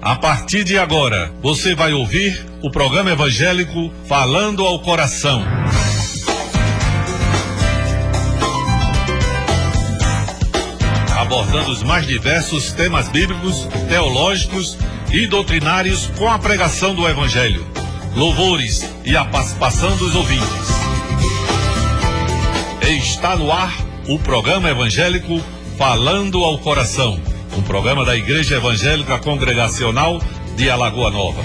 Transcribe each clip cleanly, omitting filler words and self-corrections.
A partir de agora, você vai ouvir o programa evangélico Falando ao Coração. Abordando os mais diversos temas bíblicos, teológicos e doutrinários com a pregação do Evangelho, louvores e a participação dos ouvintes. Está no ar o programa evangélico Falando ao Coração, um programa da Igreja Evangélica Congregacional de Alagoa Nova.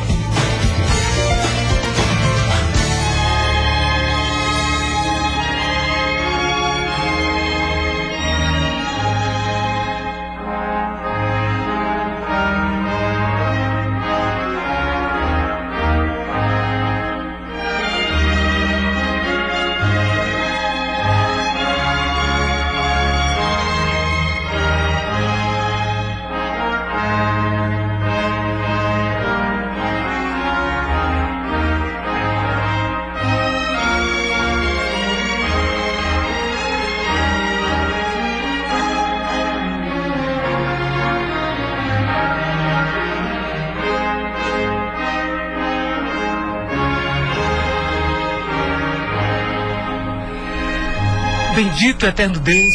Bendito eterno Deus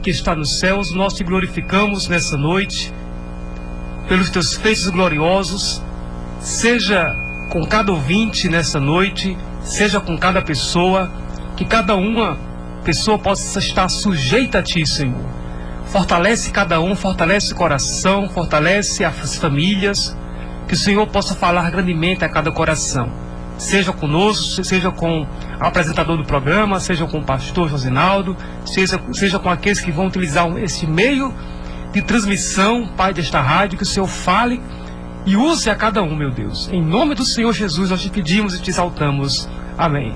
que está nos céus, nós te glorificamos nessa noite pelos teus feitos gloriosos, seja com cada ouvinte nessa noite, seja com cada pessoa, que cada uma pessoa possa estar sujeita a ti, Senhor. Fortalece cada um, fortalece o coração, fortalece as famílias, que o Senhor possa falar grandemente a cada coração, seja conosco, seja com o apresentador do programa, seja com o pastor Josinaldo, seja com aqueles que vão utilizar esse meio de transmissão, Pai, desta rádio, que o Senhor fale e use a cada um, meu Deus. Em nome do Senhor Jesus, nós te pedimos e te exaltamos. Amém.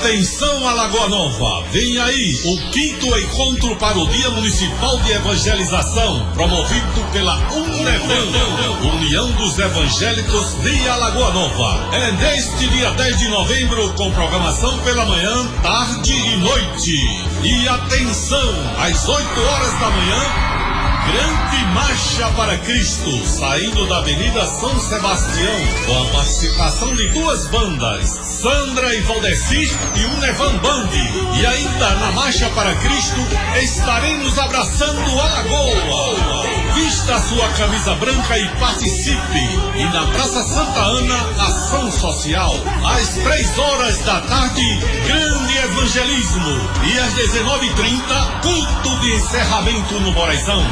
Atenção, Alagoa Nova, vem aí o 5º encontro para o Dia Municipal de Evangelização, promovido pela UNEVAN, União dos Evangélicos de Alagoa Nova. É neste dia 10 de novembro, com programação pela manhã, tarde e noite. E atenção, às 8 horas da manhã, grande marcha para Cristo, saindo da Avenida São Sebastião, com a participação de 2 bandas, Sandra e Valdeci e Unevan Band. E ainda na marcha para Cristo, estaremos abraçando Alagoa. Vista sua camisa branca e participe. E na Praça Santa Ana, ação social. Às 3 horas da tarde, grande evangelismo. E às 19h30, culto de encerramento no Moraizão.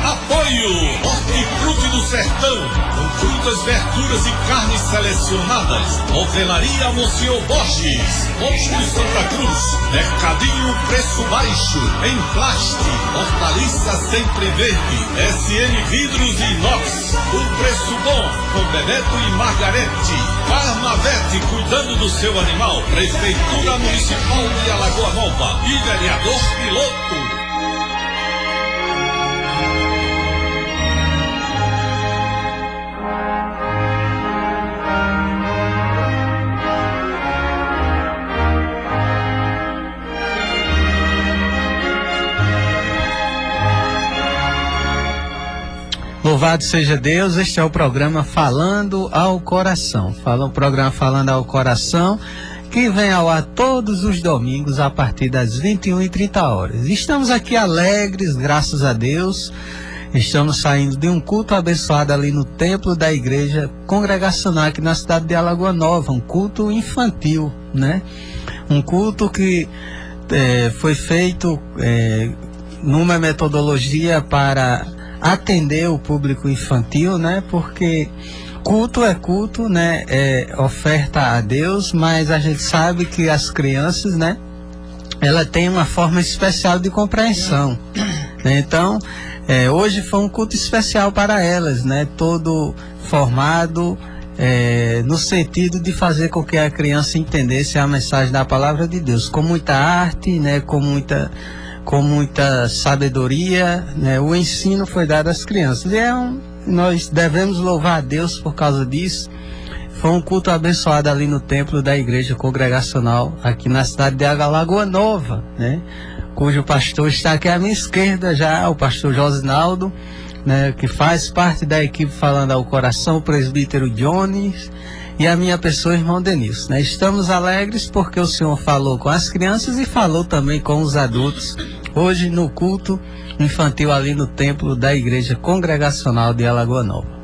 Apoio Hortifruti do Sertão, com frutas, verduras e carnes selecionadas. Hotelaria Monsieur Borges, Posto Santa Cruz, Mercadinho Preço Baixo, Emplaste, Hortaliça Sempre Verde, SN Vidros e Inox, o preço bom, com Bebeto e Margarete. Farmavete, cuidando do seu animal. Prefeitura Municipal de Alagoa Nova e vereador piloto. Louvado seja Deus, este é o programa Falando ao Coração. O programa Falando ao Coração, que vem ao ar todos os domingos a partir das 21h30. Estamos aqui alegres, graças a Deus. Estamos saindo de um culto abençoado ali no templo da igreja congregacional aqui na cidade de Alagoa Nova, um culto infantil, né? Um culto que foi feito numa metodologia para atender o público infantil, né? Porque culto é culto, né? É oferta a Deus, mas a gente sabe que as crianças, né? Ela tem uma forma especial de compreensão, né? Então, hoje foi um culto especial para elas, né? Todo formado no sentido de fazer com que a criança entendesse a mensagem da palavra de Deus, com muita arte, né? Com muita sabedoria, né? O ensino foi dado às crianças. Nós devemos louvar a Deus por causa disso. Foi um culto abençoado ali no templo da igreja congregacional, aqui na cidade de Alagoa Nova, né? Cujo pastor está aqui à minha esquerda já, o pastor Josinaldo, né? Que faz parte da equipe Falando ao Coração, o presbítero Jones, e a minha pessoa, irmão Denilson, né? Estamos alegres porque o Senhor falou com as crianças e falou também com os adultos, hoje no culto infantil ali no templo da igreja congregacional de Alagoa Nova.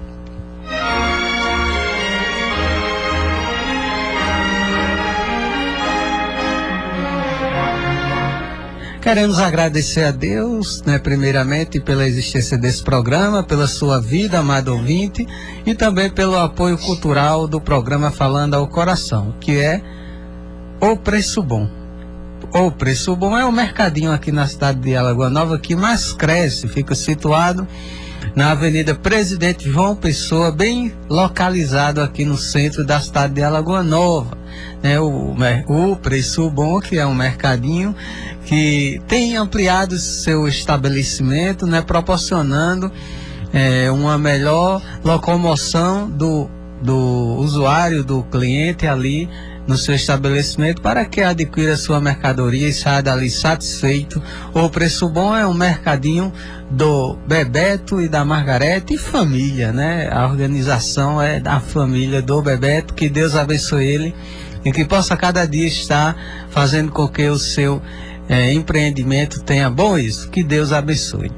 Queremos agradecer a Deus, né, primeiramente pela existência desse programa, pela sua vida, amado ouvinte, e também pelo apoio cultural do programa Falando ao Coração, que é O Preço Bom. O Preço Bom é o mercadinho aqui na cidade de Alagoa Nova que mais cresce, fica situado na Avenida Presidente João Pessoa, bem localizado aqui no centro da cidade de Alagoa Nova, né? O Preço Bom, que é um mercadinho que tem ampliado seu estabelecimento, né? Proporcionando uma melhor locomoção do usuário, do cliente ali no seu estabelecimento, para que adquira sua mercadoria e saia dali satisfeito. O Preço Bom é um mercadinho do Bebeto e da Margarete e família, né? A organização é da família do Bebeto, que Deus abençoe ele e que possa cada dia estar fazendo com que o seu empreendimento tenha bom isso. Que Deus abençoe.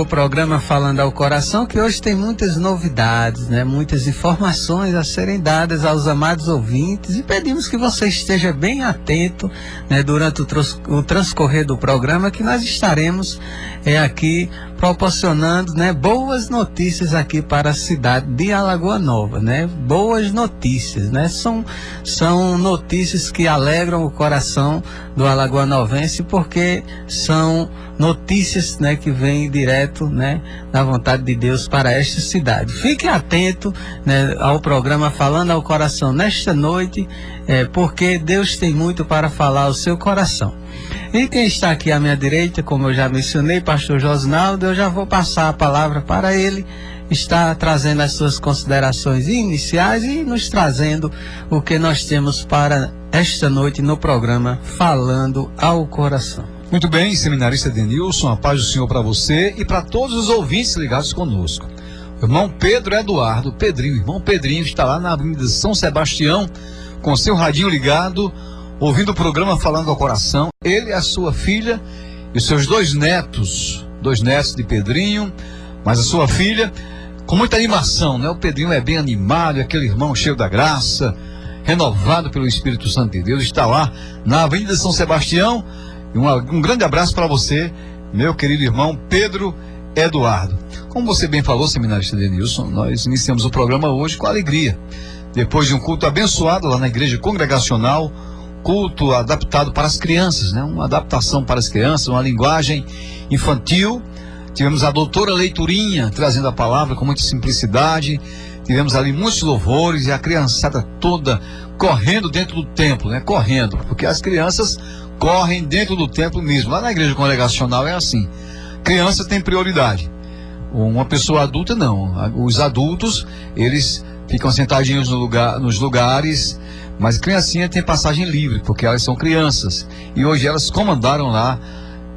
o programa Falando ao Coração, que hoje tem muitas novidades, né? Muitas informações a serem dadas aos amados ouvintes, e pedimos que você esteja bem atento, né, durante o transcorrer do programa, que nós estaremos aqui proporcionando, né, boas notícias aqui para a cidade de Alagoa Nova, né? Boas notícias, né? São notícias que alegram o coração do alagoanovense, porque são notícias, né, que vêm direto, né, da vontade de Deus para esta cidade. Fique atento, né, ao programa Falando ao Coração nesta noite, porque Deus tem muito para falar ao seu coração. E quem está aqui à minha direita, como eu já mencionei, pastor Josnaldo, eu já vou passar a palavra para ele, está trazendo as suas considerações iniciais e nos trazendo o que nós temos para esta noite no programa Falando ao Coração. Muito bem, seminarista Denilson, a paz do Senhor para você e para todos os ouvintes ligados conosco. O irmão Pedro Eduardo, Pedrinho, irmão Pedrinho, está lá na Avenida São Sebastião, com seu radinho ligado, ouvindo o programa Falando ao Coração. Ele, a sua filha e os seus dois netos de Pedrinho, mas a sua filha, com muita animação, né? O Pedrinho é bem animado, é aquele irmão cheio da graça, renovado pelo Espírito Santo de Deus, está lá na Avenida São Sebastião. Um grande abraço para você, meu querido irmão Pedro Eduardo. Como você bem falou, seminarista Denilson, nós iniciamos o programa hoje com alegria. Depois de um culto abençoado lá na igreja congregacional, culto adaptado para as crianças, né? Uma adaptação para as crianças, uma linguagem infantil. Tivemos a doutora Leiturinha trazendo a palavra com muita simplicidade. Tivemos ali muitos louvores e a criançada toda correndo dentro do templo, né? Correndo, porque as crianças correm dentro do templo mesmo. Lá na igreja congregacional é assim. Criança tem prioridade. Uma pessoa adulta não. Os adultos, eles ficam sentadinhos nos lugares, mas a criancinha tem passagem livre, porque elas são crianças. E hoje elas comandaram lá.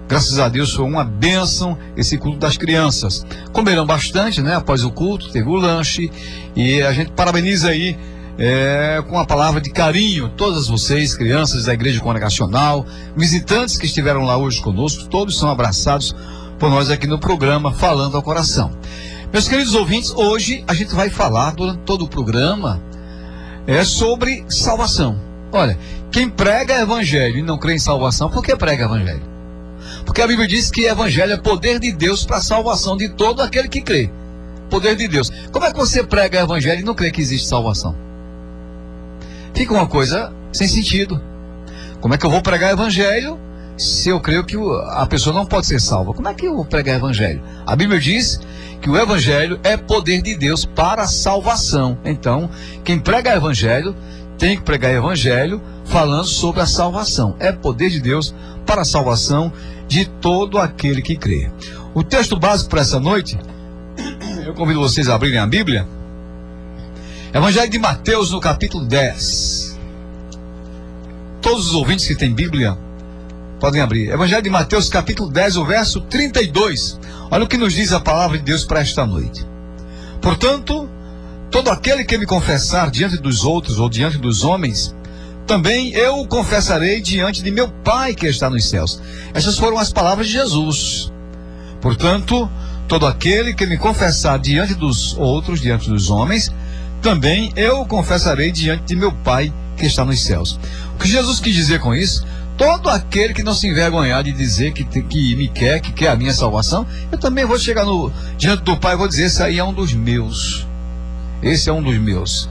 Graças a Deus foi uma bênção esse culto das crianças. Comeram bastante, né? Após o culto, teve o lanche. E a gente parabeniza aí com a palavra de carinho todas vocês, crianças da igreja congregacional, visitantes que estiveram lá hoje conosco, todos são abraçados por nós aqui no programa Falando ao Coração. Meus queridos ouvintes, hoje a gente vai falar durante todo o programa sobre salvação. Olha, quem prega evangelho e não crê em salvação, por que prega evangelho? Porque a Bíblia diz que evangelho é poder de Deus para a salvação de todo aquele que crê. Poder de Deus. Como é que você prega evangelho e não crê que existe salvação? Fica uma coisa sem sentido. Como é que eu vou pregar evangelho se eu creio que a pessoa não pode ser salva? Como é que eu vou pregar evangelho? A Bíblia diz que o evangelho é poder de Deus para a salvação. Então, quem prega evangelho tem que pregar evangelho falando sobre a salvação. É poder de Deus para a salvação de todo aquele que crê. O texto básico para essa noite, eu convido vocês a abrirem a Bíblia. Evangelho de Mateus, no capítulo 10. Todos os ouvintes que têm Bíblia podem abrir. Evangelho de Mateus, capítulo 10, o verso 32. Olha o que nos diz a palavra de Deus para esta noite. Portanto, todo aquele que me confessar diante dos outros ou diante dos homens, também eu o confessarei diante de meu Pai que está nos céus. Essas foram as palavras de Jesus. Portanto, todo aquele que me confessar diante dos outros, diante dos homens, também eu o confessarei diante de meu Pai que está nos céus. O que Jesus quis dizer com isso? Todo aquele que não se envergonhar de dizer que me quer, que quer a minha salvação, eu também vou chegar diante do Pai e vou dizer: esse aí é um dos meus. Esse é um dos meus.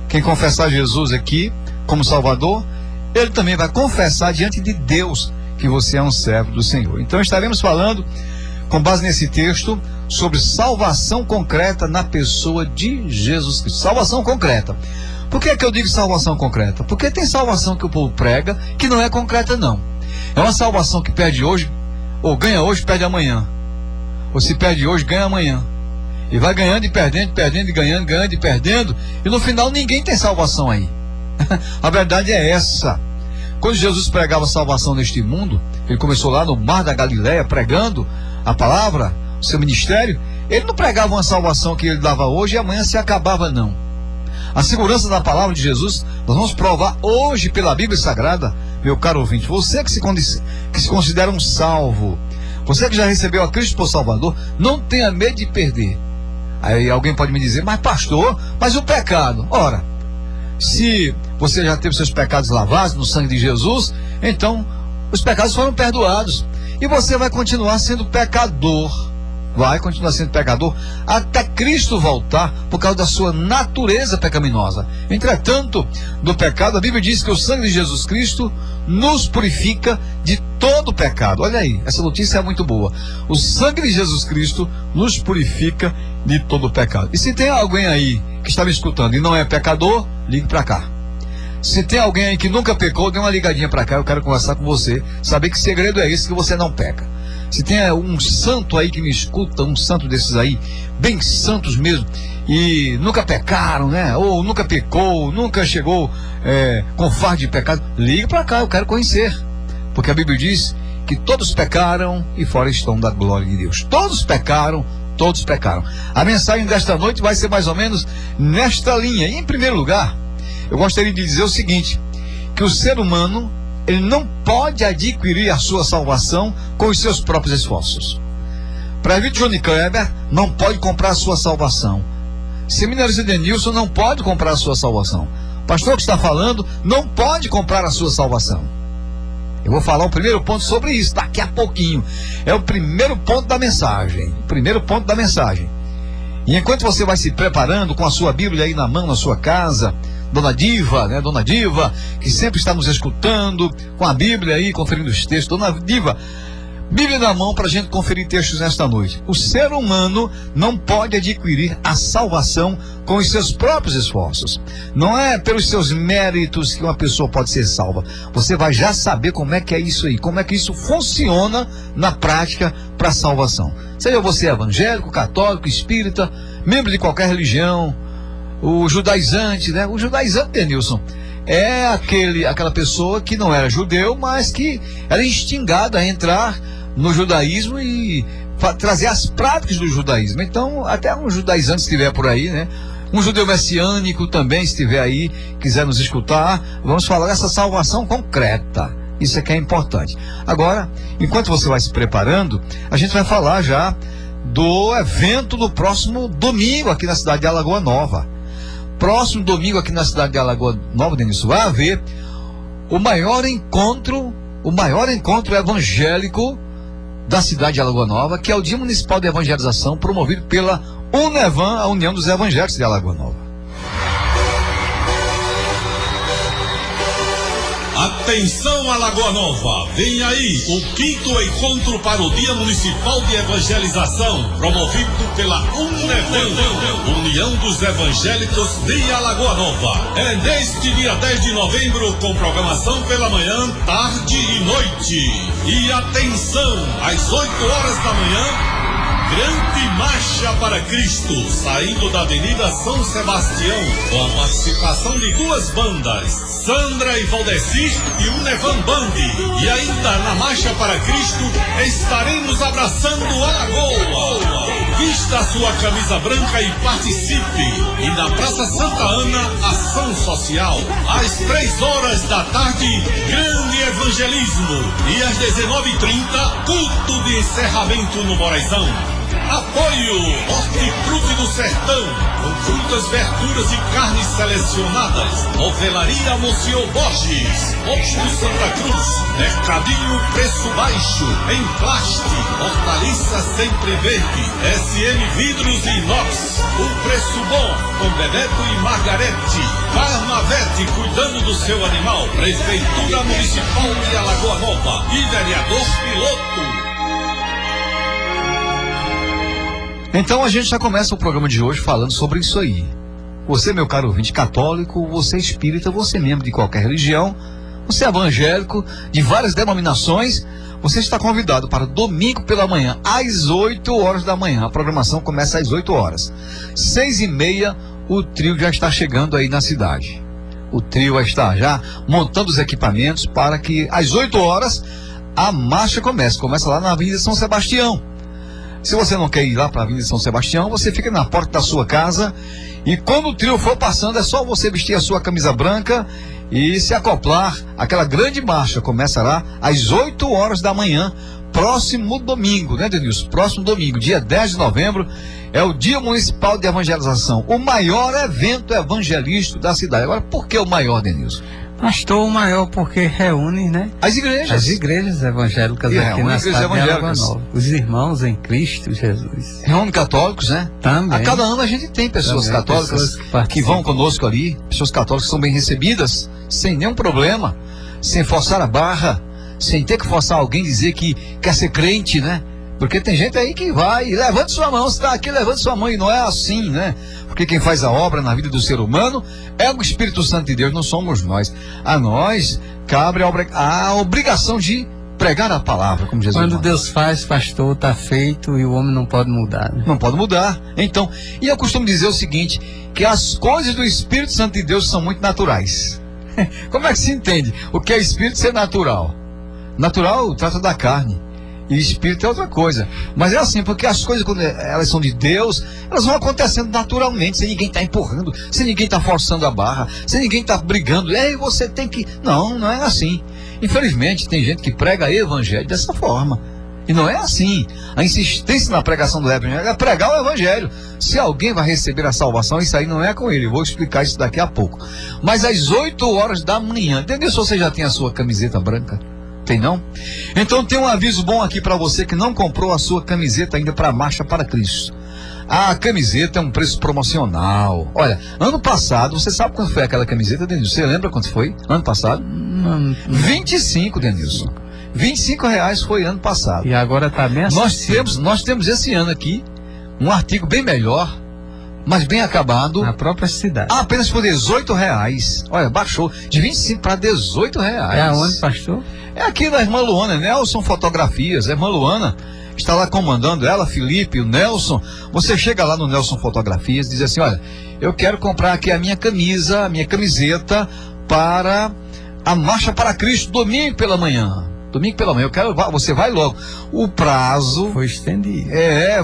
Quem confessar Jesus aqui como Salvador, ele também vai confessar diante de Deus que você é um servo do Senhor. Então estaremos falando, com base nesse texto, sobre salvação concreta na pessoa de Jesus Cristo. Salvação concreta. Por que é que eu digo salvação concreta? Porque tem salvação que o povo prega que não é concreta, não. É uma salvação que perde hoje, ou ganha hoje, perde amanhã. Ou se perde hoje, ganha amanhã. E vai ganhando e perdendo, perdendo e ganhando, ganhando e perdendo, e no final ninguém tem salvação aí. A verdade é essa. Quando Jesus pregava salvação neste mundo, ele começou lá no Mar da Galileia pregando a palavra, o seu ministério. Ele não pregava uma salvação que ele dava hoje e amanhã se acabava, não. A segurança da palavra de Jesus nós vamos provar hoje pela Bíblia Sagrada, meu caro ouvinte. Você que se considera um salvo, Você que já recebeu a Cristo por Salvador, não tenha medo de perder. Aí alguém pode me dizer, mas pastor, mas o pecado? Ora, se você já teve seus pecados lavados no sangue de Jesus, então os pecados foram perdoados. E você vai continuar sendo pecador. Vai continuar sendo pecador até Cristo voltar, por causa da sua natureza pecaminosa. Entretanto, do pecado, a Bíblia diz que o sangue de Jesus Cristo nos purifica de todo pecado. Olha aí, essa notícia é muito boa. O sangue de Jesus Cristo nos purifica de todo pecado. E se tem alguém aí que está me escutando e não é pecador, ligue para cá. Se tem alguém aí que nunca pecou, dê uma ligadinha para cá, eu quero conversar com você, saber que segredo é esse que você não peca. Se tem um santo aí que me escuta, um santo desses aí, bem santos mesmo, e nunca pecaram, né? Ou nunca pecou, nunca chegou com fardo de pecado, ligue para cá, eu quero conhecer. Porque a Bíblia diz que todos pecaram e fora estão da glória de Deus. Todos pecaram, todos pecaram. A mensagem desta noite vai ser mais ou menos nesta linha. E em primeiro lugar, eu gostaria de dizer o seguinte, que o ser humano, ele não pode adquirir a sua salvação com os seus próprios esforços. Presbítero Johnny Kleber não pode comprar a sua salvação. Seminarista Denilson não pode comprar a sua salvação. O pastor que está falando não pode comprar a sua salvação. Eu vou falar o primeiro ponto sobre isso daqui a pouquinho. É o primeiro ponto da mensagem. O primeiro ponto da mensagem. E enquanto você vai se preparando com a sua Bíblia aí na mão, na sua casa, Dona Diva, né? Dona Diva, que sempre está nos escutando, com a Bíblia aí, conferindo os textos. Dona Diva, Bíblia na mão para a gente conferir textos nesta noite. O ser humano não pode adquirir a salvação com os seus próprios esforços. Não é pelos seus méritos que uma pessoa pode ser salva. Você vai já saber como é que é isso aí, como é que isso funciona na prática para a salvação. Seja você evangélico, católico, espírita, membro de qualquer religião, o judaizante, né? O judaizante, Denilson, é aquela pessoa que não era judeu, mas que era instigada a entrar no judaísmo e trazer as práticas do judaísmo. Então, até um judaizante estiver por aí, né? Um judeu messiânico também estiver aí, quiser nos escutar, vamos falar dessa salvação concreta. Isso é que é importante. Agora, enquanto você vai se preparando, a gente vai falar já do evento do próximo domingo aqui na cidade de Alagoa Nova. Próximo domingo aqui na cidade de Alagoa Nova, Denilson, vai haver o maior encontro evangélico da cidade de Alagoa Nova, que é o Dia Municipal de Evangelização, promovido pela UNEVAN, a União dos Evangélicos de Alagoa Nova. Atenção, Alagoa Nova, vem aí o 5º encontro para o Dia Municipal de Evangelização, promovido pela UNEVAN, União dos Evangélicos de Alagoa Nova. É neste dia 10 de novembro, com programação pela manhã, tarde e noite. E atenção, às 8 horas da manhã, grande marcha para Cristo, saindo da Avenida São Sebastião, com a participação de duas bandas, Sandra e Valdeci e UNEVAN Band. E ainda na marcha para Cristo, estaremos abraçando Alagoa. Vista a sua camisa branca e participe. E na Praça Santa Ana, ação social. Às 3 horas da tarde, grande evangelismo. E às 19h30, culto de encerramento no Moraizão. Apoio Hortifruti do Sertão, com frutas, verduras e carnes selecionadas. Novelaria Monsieur Borges, Posto Santa Cruz, Mercadinho Preço Baixo, Emplaste, Hortaliça Sempre Verde, SM Vidros e Inox, o preço bom, com Bebeto e Margarete. Farmavete, cuidando do seu animal. Prefeitura Municipal de Alagoa Nova e vereador piloto. Então a gente já começa o programa de hoje falando sobre isso aí. Você, meu caro ouvinte católico, você espírita, você membro de qualquer religião, você evangélico, de várias denominações, você está convidado para domingo pela manhã, às 8 horas da manhã. A programação começa às 8 horas. 6h30, o trio já está chegando aí na cidade. O trio vai estar já montando os equipamentos para que às 8 horas a marcha comece. Começa lá na Avenida São Sebastião. Se você não quer ir lá para a Avenida São Sebastião, você fica na porta da sua casa e quando o trio for passando é só você vestir a sua camisa branca e se acoplar. Aquela grande marcha começará às 8 horas da manhã próximo domingo, né, Denilson? Próximo domingo, dia 10 de novembro, é o Dia Municipal de Evangelização, o maior evento evangelístico da cidade. Agora, por que o maior, Denilson? Pastor, o maior porque reúne, né? As igrejas. As igrejas evangélicas E aqui reúne na igrejas cidade de evangélicas. Alagoa Nova. Os irmãos em Cristo Jesus. Reúne católicos, né? Também. A cada ano a gente tem pessoas Também, católicas pessoas que participam. que vão conosco ali, pessoas católicas que são bem recebidas, sem nenhum problema, sem forçar a barra, sem ter que forçar alguém dizer que quer ser crente, né? Porque tem gente aí que vai, levante sua mão, você está aqui, levante sua mão, e não é assim, né? Porque quem faz a obra na vida do ser humano é o Espírito Santo de Deus, não somos nós. A nós cabe a obrigação de pregar a palavra, como Jesus Quando manda. Deus faz, pastor, está feito e o homem não pode mudar, né? Não pode mudar. Então, e eu costumo dizer o seguinte, que as coisas do Espírito Santo de Deus são muito naturais. Como é que se entende? O que é Espírito ser natural? Natural trata da carne. E espírito é outra coisa. Mas é assim, porque as coisas, quando elas são de Deus, elas vão acontecendo naturalmente, sem ninguém estar empurrando, sem ninguém estar forçando a barra, sem ninguém estar brigando. Ei, você tem que... Não, não é assim. Infelizmente, tem gente que prega evangelho dessa forma. E não é assim. A insistência na pregação do evangelho é pregar o evangelho. Se alguém vai receber a salvação, isso aí não é com ele. Eu vou explicar isso daqui a pouco. Mas às 8 horas da manhã, entendeu? Se você já tem a sua camiseta branca. Tem não? Então tem um aviso bom aqui para você que não comprou a sua camiseta ainda para a Marcha para Cristo. A camiseta é um preço promocional. Olha, ano passado, você sabe quanto foi aquela camiseta, Denilson? Você lembra quanto foi? Ano passado? 25, Denilson. R$25 foi ano passado. E agora está bem acessível. Nós temos esse ano aqui um artigo bem melhor, mas bem acabado. Na própria cidade. Apenas por R$18. Olha, baixou de 25 para R$18. É aonde, pastor? É aqui na irmã Luana, Nelson Fotografias. A irmã Luana está lá comandando, ela, Felipe, o Nelson. Você chega lá no Nelson Fotografias e diz assim, olha, eu quero comprar aqui a minha camisa, a minha camiseta para a Marcha para Cristo, domingo pela manhã. Domingo pela manhã, você vai logo. O prazo... Foi estendido.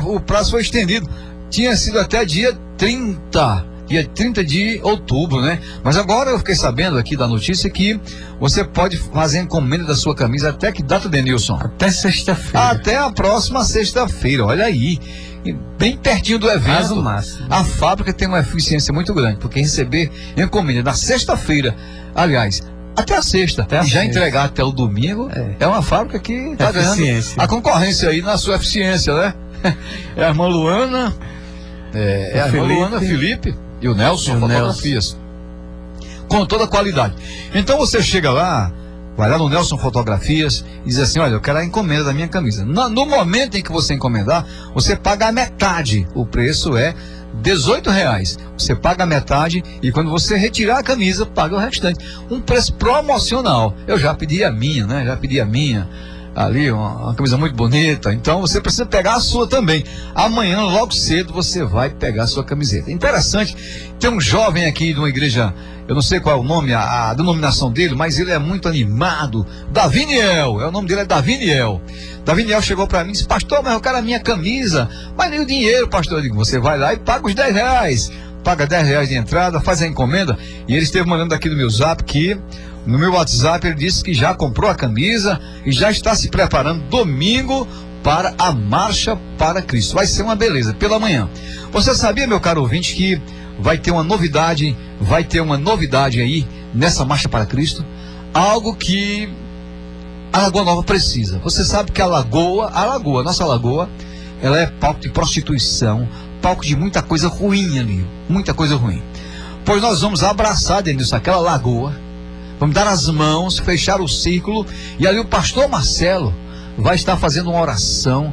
O prazo foi estendido. Tinha sido até dia 30 de outubro, né? Mas agora eu fiquei sabendo aqui da notícia que você pode fazer a encomenda da sua camisa até que data, Denilson? Até sexta-feira. Até a próxima sexta-feira, olha aí. E bem pertinho do evento. A fábrica tem uma eficiência muito grande, porque receber encomenda na sexta-feira, aliás, até a sexta, e já entregar até o domingo, é uma fábrica que está ganhando a concorrência aí na sua eficiência, né? É a irmã Luana, a irmã Luana, Felipe e o Nelson Fotografias. Com toda a qualidade. Então você chega lá, vai lá no Nelson Fotografias e diz assim, olha, eu quero a encomenda da minha camisa. No momento em que você encomendar, você paga a metade. O preço é R$18. Você paga a metade e quando você retirar a camisa, paga o restante. Um preço promocional. Eu já pedi a minha, né? Já pedi a minha. Ali, uma camisa muito bonita. Então você precisa pegar a sua também. Amanhã, logo cedo, você vai pegar a sua camiseta. Interessante, tem um jovem aqui de uma igreja, eu não sei qual é o nome, a denominação dele, mas ele é muito animado. Daviniel, o nome dele é Daviniel. Daviniel chegou para mim e disse, pastor, mas eu quero a minha camisa. Mas nem o dinheiro, pastor. Eu digo, você vai lá e paga os R$10. Paga R$10 de entrada, faz a encomenda. E ele esteve mandando aqui no meu zap que... No meu WhatsApp ele disse que já comprou a camisa e já está se preparando domingo para a Marcha para Cristo. Vai ser uma beleza, pela manhã. Você sabia, meu caro ouvinte, que vai ter uma novidade aí nessa Marcha para Cristo? Algo que a Lagoa Nova precisa. Você sabe que nossa lagoa, ela é palco de prostituição, palco de muita coisa ruim ali, muita coisa ruim. Pois nós vamos abraçar, Denilson, aquela lagoa. Vamos dar as mãos, fechar o círculo, e ali o pastor Marcelo vai estar fazendo uma oração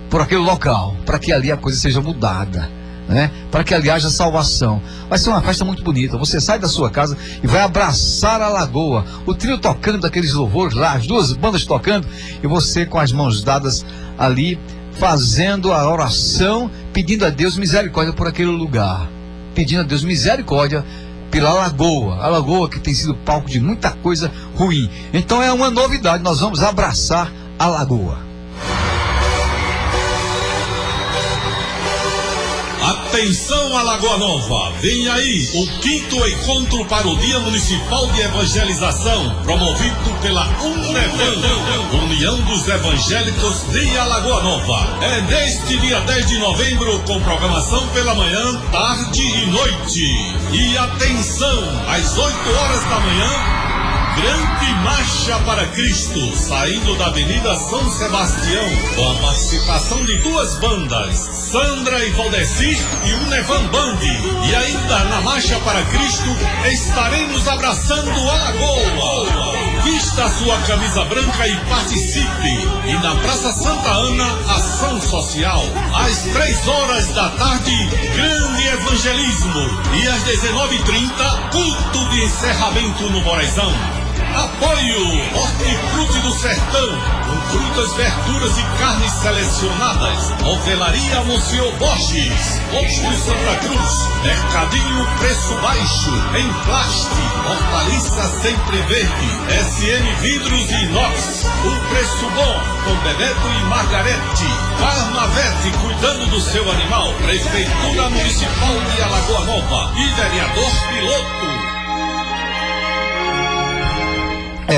por aquele local, para que ali a coisa seja mudada, né? Para que ali haja salvação. Vai ser uma festa muito bonita. Você sai da sua casa e vai abraçar a lagoa, o trio tocando aqueles louvores lá, as duas bandas tocando, e você com as mãos dadas ali, fazendo a oração, pedindo a Deus misericórdia por aquele lugar, pedindo a Deus misericórdia pela lagoa, a lagoa que tem sido palco de muita coisa ruim. Então é uma novidade, nós vamos abraçar a lagoa. Até Atenção, Alagoa Nova, vem aí o 5º encontro para o Dia Municipal de Evangelização, promovido pela UNEVAN, União dos Evangélicos de Alagoa Nova. É neste dia 10 de novembro, com programação pela manhã, tarde e noite. E atenção, às 8 horas da manhã, grande marcha para Cristo, saindo da Avenida São Sebastião, com a participação de 2 bandas, Sandra e Valdecir e Unevan Band. E ainda na marcha para Cristo, estaremos abraçando Alagoa. Vista a sua camisa branca e participe. E na Praça Santa Ana, ação social. Às 3 horas da tarde, grande evangelismo. E às 19h30, culto de encerramento no Moraizão. Apoio Hortifruti do Sertão, com frutas, verduras e carnes selecionadas. Novelaria Monsenhor Borges, Posto Santa Cruz. Mercadinho Preço Baixo, em plástico. Hortaliça Sempre Verde, SM Vidros e Inox. Um preço bom, com Bebeto e Margarete. Farmavete, cuidando do seu animal. Prefeitura Municipal de Alagoa Nova e vereador piloto.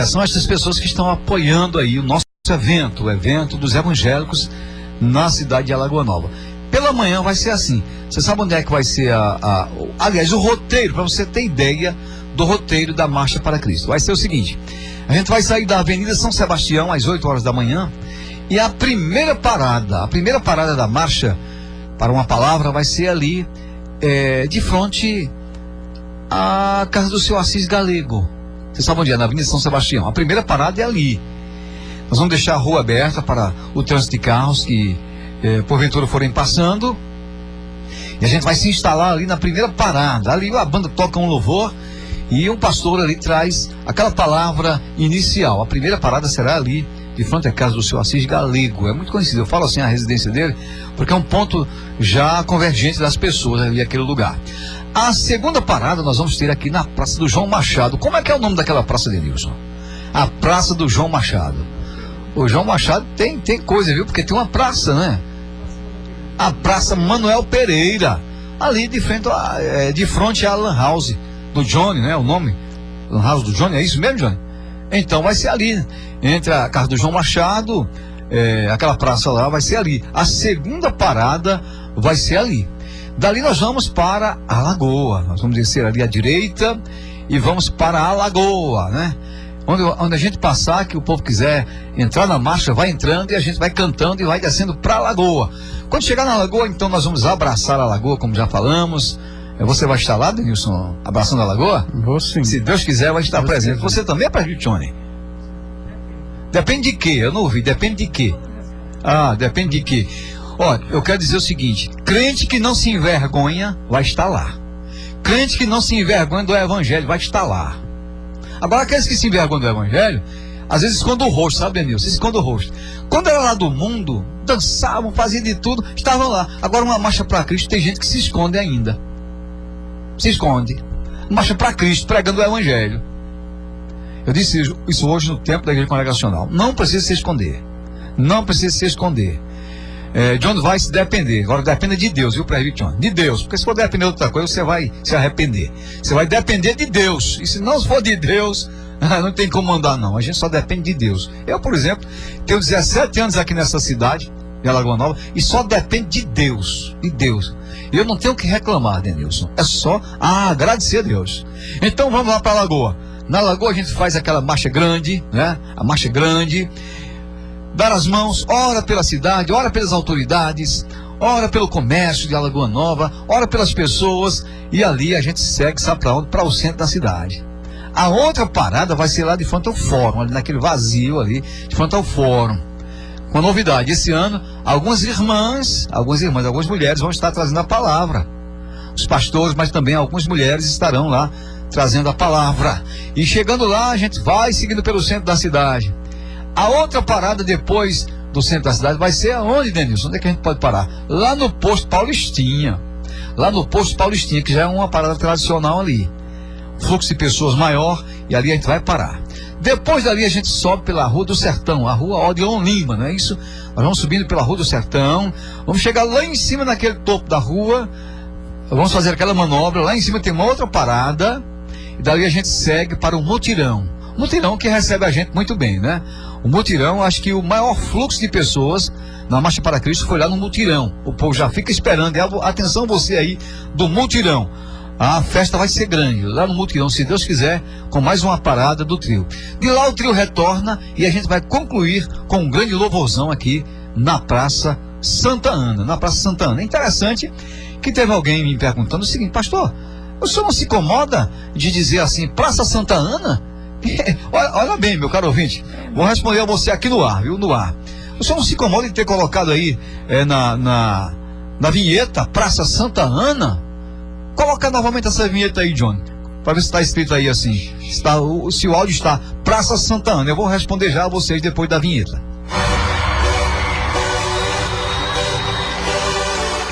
São essas pessoas que estão apoiando aí o nosso evento, o evento dos evangélicos na cidade de Alagoa Nova. Pela manhã vai ser assim. Você sabe onde é que vai ser aliás, o roteiro, para você ter ideia do roteiro da Marcha para Cristo. Vai ser o seguinte: a gente vai sair da Avenida São Sebastião às 8 horas da manhã, e a primeira parada da marcha para uma palavra vai ser ali, de frente à casa do seu Assis Galego. Você sabe onde é? Na Avenida São Sebastião. A primeira parada é ali. Nós vamos deixar a rua aberta para o trânsito de carros que porventura forem passando, e a gente vai se instalar ali na primeira parada. Ali a banda toca um louvor e um pastor ali traz aquela palavra inicial. A primeira parada será ali, de frente à casa do seu Assis Galego. É muito conhecido, eu falo assim a residência dele, porque é um ponto já convergente das pessoas ali, aquele lugar. A segunda parada nós vamos ter aqui na Praça do João Machado. Como é que é o nome daquela praça, Denilson? A Praça do João Machado. O João Machado tem coisa, viu? Porque tem uma praça, né? A Praça Manuel Pereira. Ali de frente à Lan House do Johnny, né? O nome? Lan House do Johnny, é isso mesmo, Johnny? Então vai ser ali, entre a casa do João Machado, aquela praça lá vai ser ali. A segunda parada vai ser ali. Dali nós vamos para a Lagoa. Nós vamos descer ali à direita e vamos para a Lagoa, né? Onde a gente passar, que o povo quiser entrar na marcha, vai entrando e a gente vai cantando e vai descendo para a Lagoa. Quando chegar na Lagoa, então nós vamos abraçar a Lagoa, como já falamos. Você vai estar lá, Denilson, abraçando a Lagoa? Vou sim. Se Deus quiser, vai estar presente. Você também é presbítero, Johnny? Depende de quê? Eu não ouvi. Depende de quê? Depende de quê? Olha, eu quero dizer o seguinte: crente que não se envergonha vai estar lá. Crente que não se envergonha do evangelho vai estar lá. Agora, aqueles que se envergonham do evangelho, às vezes escondem o rosto, sabe, Denilson? Escondem o rosto. Quando era lá do mundo, dançavam, faziam de tudo, estavam lá. Agora, uma marcha para Cristo, tem gente que se esconde ainda. Se esconde. Marcha para Cristo, pregando o evangelho. Eu disse isso hoje no tempo da igreja congregacional. Não precisa se esconder. Não precisa se esconder. John vai se depender. Agora dependa de Deus, viu, presbítero John? De Deus. Porque se for depender de outra coisa, você vai se arrepender. Você vai depender de Deus. E se não for de Deus, não tem como andar, não. A gente só depende de Deus. Eu, por exemplo, tenho 17 anos aqui nessa cidade, de Alagoa Nova, e só depende de Deus. De Deus. E eu não tenho o que reclamar, Denilson. É só agradecer a Deus. Então vamos lá para a Lagoa. Na Lagoa a gente faz aquela marcha grande, né? A marcha grande. Dar as mãos, ora pela cidade, ora pelas autoridades, ora pelo comércio de Alagoa Nova, ora pelas pessoas, e ali a gente segue, sabe para onde? Para o centro da cidade. A outra parada vai ser lá de frente ao fórum, ali naquele vazio ali, de frente ao fórum. Com novidade, esse ano, algumas mulheres vão estar trazendo a palavra. Os pastores, mas também algumas mulheres estarão lá trazendo a palavra. E chegando lá, a gente vai seguindo pelo centro da cidade. A outra parada depois do centro da cidade vai ser aonde, Denilson? Onde é que a gente pode parar? Lá no posto Paulistinha. Lá no posto Paulistinha, que já é uma parada tradicional ali. Fluxo de pessoas maior, e ali a gente vai parar. Depois dali a gente sobe pela Rua do Sertão, a Rua Odeon Lima, não é isso? Nós vamos subindo pela Rua do Sertão, vamos chegar lá em cima naquele topo da rua, vamos fazer aquela manobra, lá em cima tem uma outra parada, e daí a gente segue para o mutirão. Mutirão que recebe a gente muito bem, né? O mutirão, acho que o maior fluxo de pessoas na Marcha para Cristo foi lá no mutirão. O povo já fica esperando. Atenção você aí do mutirão. A festa vai ser grande, lá no mutirão, se Deus quiser, com mais uma parada do trio. De lá o trio retorna e a gente vai concluir com um grande louvorzão aqui na Praça Santa Ana. Na Praça Santa Ana. É interessante que teve alguém me perguntando o seguinte: pastor, o senhor não se incomoda de dizer assim, Praça Santa Ana? Olha bem, meu caro ouvinte, vou responder a você aqui no ar, viu? No ar. O senhor não se incomoda de ter colocado aí na vinheta Praça Santa Ana? Coloca novamente essa vinheta aí, John, para ver se está escrito aí assim, se o áudio está Praça Santa Ana. Eu vou responder já a vocês depois da vinheta.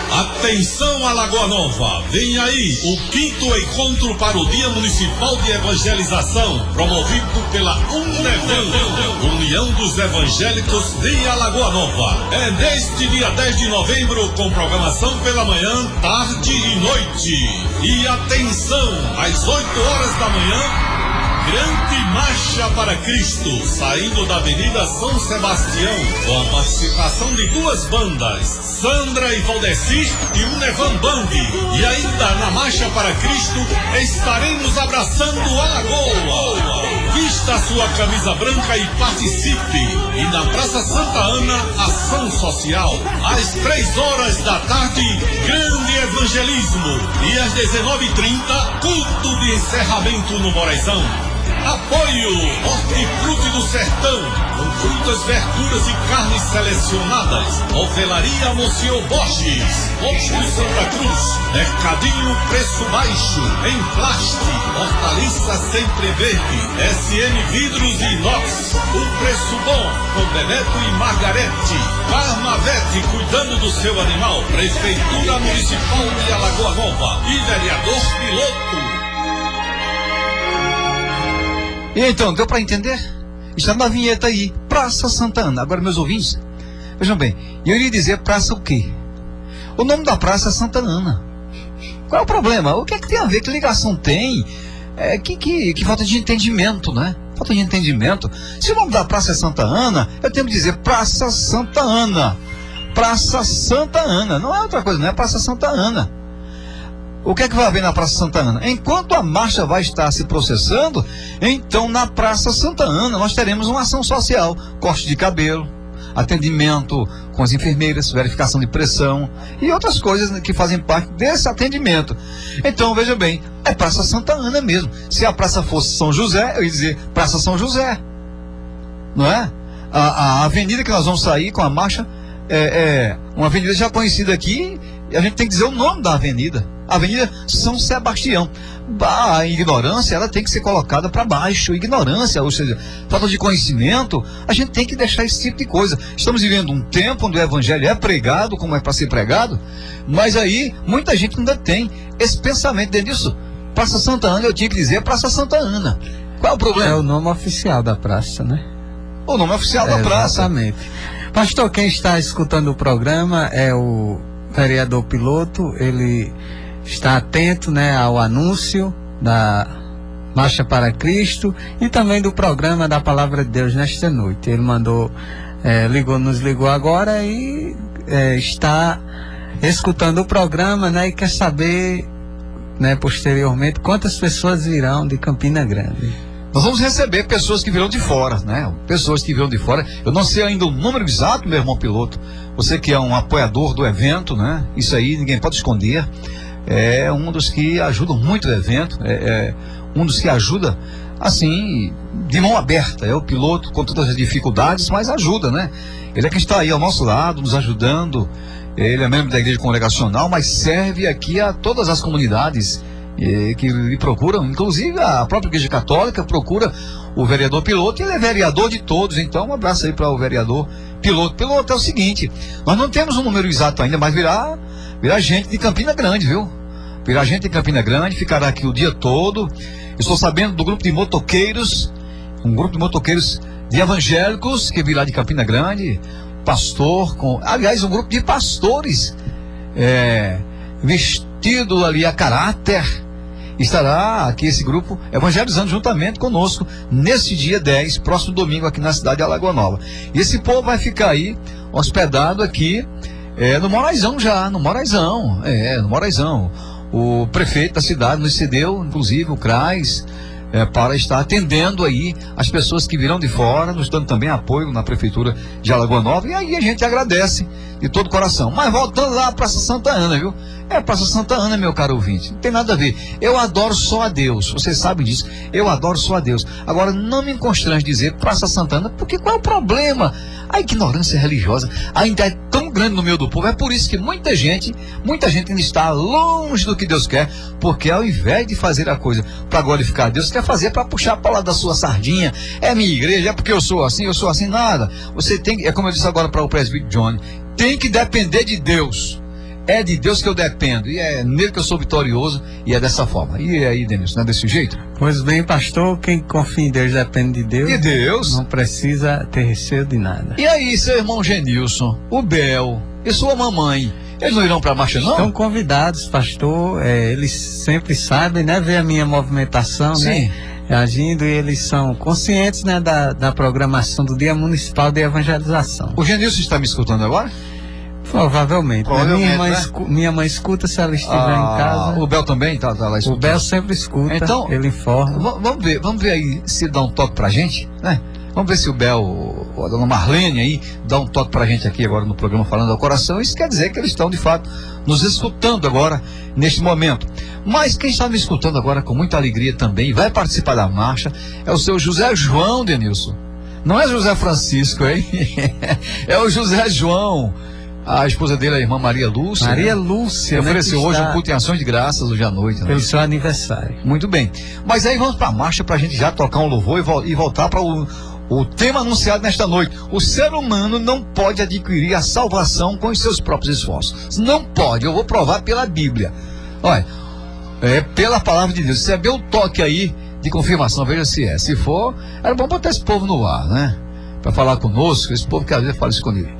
Atenção, Alagoa Nova, vem aí o 5º encontro para o Dia Municipal de Evangelização, promovido pela UNEVAN, União dos Evangélicos de Alagoa Nova. É neste dia 10 de novembro, com programação pela manhã, tarde e noite. E atenção, às 8 horas da manhã, grande Marcha para Cristo, saindo da Avenida São Sebastião, com a participação de 2 bandas, Sandra e Valdeci e UNEVAN Band. E ainda na Marcha para Cristo estaremos abraçando Alagoa. Vista a sua camisa branca e participe. E na Praça Santa Ana, ação social. Às 3 horas da tarde, grande evangelismo. E às 19h30, culto de encerramento no Moraizão. Apoio Hortifruti do Sertão, com frutas, verduras e carnes selecionadas. Ovelaria Monsenhor Borges, Opus Santa Cruz. Mercadinho Preço Baixo, em plástico. Hortaliça Sempre Verde, SM Vidros e Inox. Um preço bom, com Beneto e Margarete. Farmavete, cuidando do seu animal. Prefeitura Municipal de Alagoa Nova e vereador piloto. E então, deu para entender? Está na vinheta aí, Praça Santa Ana. Agora, meus ouvintes, vejam bem, eu iria dizer praça o quê? O nome da praça é Santa Ana. Qual é o problema? O que é que tem a ver? Que ligação tem? Que falta de entendimento, né? Falta de entendimento. Se o nome da praça é Santa Ana, eu tenho que dizer Praça Santa Ana. Praça Santa Ana. Não é outra coisa, não é Praça Santa Ana. O que é que vai haver na Praça Santa Ana? Enquanto a marcha vai estar se processando, então na Praça Santa Ana nós teremos uma ação social, corte de cabelo, atendimento com as enfermeiras, verificação de pressão e outras coisas que fazem parte desse atendimento. Então, veja bem, é Praça Santa Ana mesmo. Se a praça fosse São José, eu ia dizer Praça São José, não é? A avenida que nós vamos sair com a marcha é uma avenida já conhecida aqui, e a gente tem que dizer o nome da avenida. Avenida São Sebastião. A ignorância, ela tem que ser colocada para baixo. Ignorância, ou seja, falta de conhecimento, a gente tem que deixar esse tipo de coisa. Estamos vivendo um tempo onde o evangelho é pregado como é para ser pregado, mas aí muita gente ainda tem esse pensamento dentro disso. Praça Santa Ana, eu tinha que dizer Praça Santa Ana. Qual é o problema? É o nome oficial da praça, né? O nome oficial da praça. Exatamente. Pastor, quem está escutando o programa é o vereador piloto. Ele está atento, né, ao anúncio da Marcha para Cristo e também do programa da Palavra de Deus nesta noite. Ele nos ligou agora e está escutando o programa, né, e quer saber, né, posteriormente, quantas pessoas virão de Campina Grande. Nós vamos receber pessoas que virão de fora, né? Pessoas que virão de fora. Eu não sei ainda o número exato, meu irmão piloto. Você que é um apoiador do evento, né? Isso aí ninguém pode esconder. É um dos que ajudam muito o evento. É um dos que ajuda, assim, de mão aberta. É o piloto com todas as dificuldades, mas ajuda, né? Ele é quem está aí ao nosso lado, nos ajudando. Ele é membro da igreja congregacional, mas serve aqui a todas as comunidades que lhe procuram, inclusive a própria igreja católica procura o vereador piloto, e ele é vereador de todos. Então um abraço aí para o vereador piloto. Piloto é o seguinte, nós não temos um número exato ainda, mas virá gente de Campina Grande, viu? Virá gente de Campina Grande, ficará aqui o dia todo. Estou sabendo do grupo de motoqueiros, um grupo de motoqueiros de evangélicos que virá de Campina Grande, pastor, aliás, um grupo de pastores tido ali a caráter, estará aqui esse grupo evangelizando juntamente conosco nesse dia 10, próximo domingo, aqui na cidade de Alagoa Nova. E esse povo vai ficar aí hospedado aqui no Moraizão já, no Moraizão. No Moraizão. O prefeito da cidade nos cedeu, inclusive, o CRAS, para estar atendendo aí as pessoas que virão de fora, nos dando também apoio na prefeitura de Alagoa Nova. E aí a gente agradece de todo o coração. Mas voltando lá à Praça Santa Ana, viu? Praça Santa Ana, meu caro ouvinte, não tem nada a ver. Eu adoro só a Deus, vocês sabem disso. Eu adoro só a Deus. Agora, não me constrange dizer Praça Santa Ana, porque qual é o problema? A ignorância religiosa ainda é tão grande no meio do povo. É por isso que muita gente ainda está longe do que Deus quer, porque ao invés de fazer a coisa para glorificar a Deus, quer fazer para puxar para lá da sua sardinha. É minha igreja, é porque eu sou assim, nada. Você tem, como eu disse agora para o presbítero Johnny, tem que depender de Deus. É de Deus que eu dependo, e é nele que eu sou vitorioso, e é dessa forma. E aí, Denilson, não é desse jeito? Pois bem, pastor, quem confia em Deus depende de Deus. De Deus. Não precisa ter receio de nada. E aí, seu irmão Genilson, o Bel e sua mamãe, eles não irão para a marcha, não? Estão convidados, pastor, eles sempre sabem, né, ver a minha movimentação, sim, né, agindo, e eles são conscientes, né, da programação do Dia Municipal de Evangelização. O Genilson está me escutando agora? Provavelmente. Minha mãe escuta se ela estiver em casa. O Bel também tá lá escutando? O Bel sempre escuta, então, ele informa. Vamos ver aí se dá um toque pra gente, né? Vamos ver se o Bel, a dona Marlene aí, dá um toque pra gente aqui agora no programa Falando ao Coração. Isso quer dizer que eles estão, de fato, nos escutando agora, neste momento. Mas quem está me escutando agora com muita alegria também, vai participar da marcha, é o seu José João, Denilson. Não é José Francisco, hein? É o José João. A esposa dele, a irmã Maria Lúcia. Maria Lúcia, ofereceu hoje um culto em ações de graças hoje à noite. Pelo seu aniversário. Muito bem. Mas aí vamos para a marcha para a gente já tocar um louvor e voltar para o tema anunciado nesta noite. O ser humano não pode adquirir a salvação com os seus próprios esforços. Não pode. Eu vou provar pela Bíblia. Olha, pela palavra de Deus. Você é o toque aí de confirmação, veja se é. Se for, era bom botar esse povo no ar, né? Para falar conosco, esse povo que às vezes fala escondido.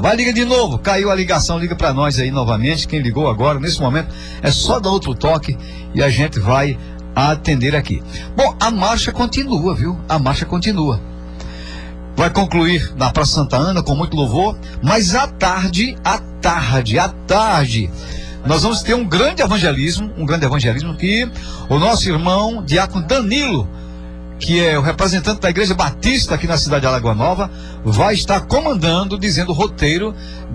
Vai ligar de novo, caiu a ligação, liga para nós aí novamente, quem ligou agora, nesse momento, é só dar outro toque e a gente vai atender aqui. Bom, a marcha continua, viu? A marcha continua. Vai concluir na Praça Santa Ana com muito louvor, mas à tarde, nós vamos ter um grande evangelismo que o nosso irmão Diácono Danilo, que é o representante da Igreja Batista aqui na cidade de Alagoa Nova, vai estar comandando, dizendo o roteiro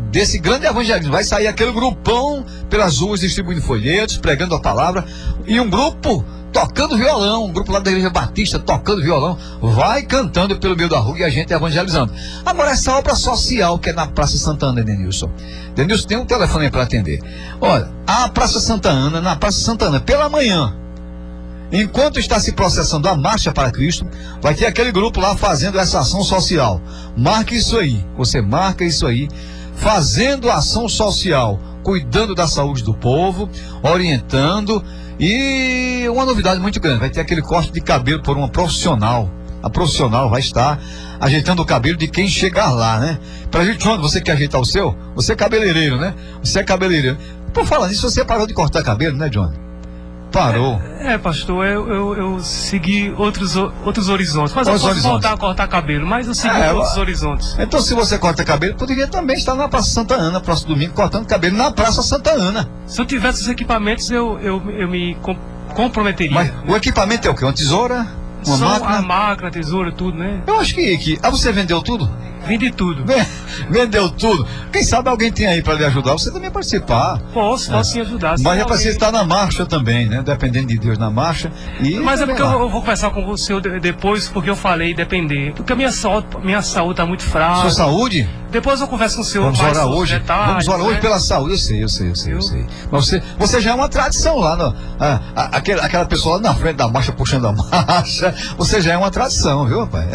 desse grande evangelismo. Vai sair aquele grupão pelas ruas distribuindo folhetos, pregando a palavra, e um grupo tocando violão, um grupo lá da Igreja Batista tocando violão, vai cantando pelo meio da rua e a gente evangelizando. Agora, essa obra social que é na Praça Santa Ana, Denilson tem um telefone para atender. Olha, na Praça Santa Ana, pela manhã, enquanto está se processando a Marcha para Cristo, vai ter aquele grupo lá fazendo essa ação social. Marque isso aí, você marca isso aí, fazendo ação social, cuidando da saúde do povo, orientando, e uma novidade muito grande, vai ter aquele corte de cabelo por uma profissional. A profissional vai estar ajeitando o cabelo de quem chegar lá, né? Pra gente, João, você quer ajeitar o seu? Você é cabeleireiro, né? Você é cabeleireiro. Por falar nisso, você parou de cortar cabelo, né, Johnny? Parou. Pastor, eu segui outros horizontes. Mas eu posso voltar a cortar cabelo, mas eu segui outros horizontes. Então, se você corta cabelo, poderia também estar na Praça Santa Ana, próximo domingo, cortando cabelo na Praça Santa Ana. Se eu tivesse os equipamentos, eu me comprometeria. Mas o equipamento é o quê? Uma tesoura? Uma máquina? A máquina, a tesoura, tudo, né? Eu acho que você vendeu tudo? Vendi tudo. Vendeu tudo. Quem sabe alguém tem aí para lhe ajudar, você também participar. Posso sim ajudar. Mas é para você estar na marcha também, né? Dependendo de Deus na marcha. Mas é porque eu vou conversar com o senhor depois, porque eu falei depender. Porque a minha saúde está muito fraca. Sua saúde? Depois eu converso com o senhor. Vamos orar hoje. Vamos orar hoje pela saúde. Eu sei. Mas você já é uma tradição lá. Aquela pessoa lá na frente da marcha, puxando a marcha. Você já é uma tradição, viu, rapaz?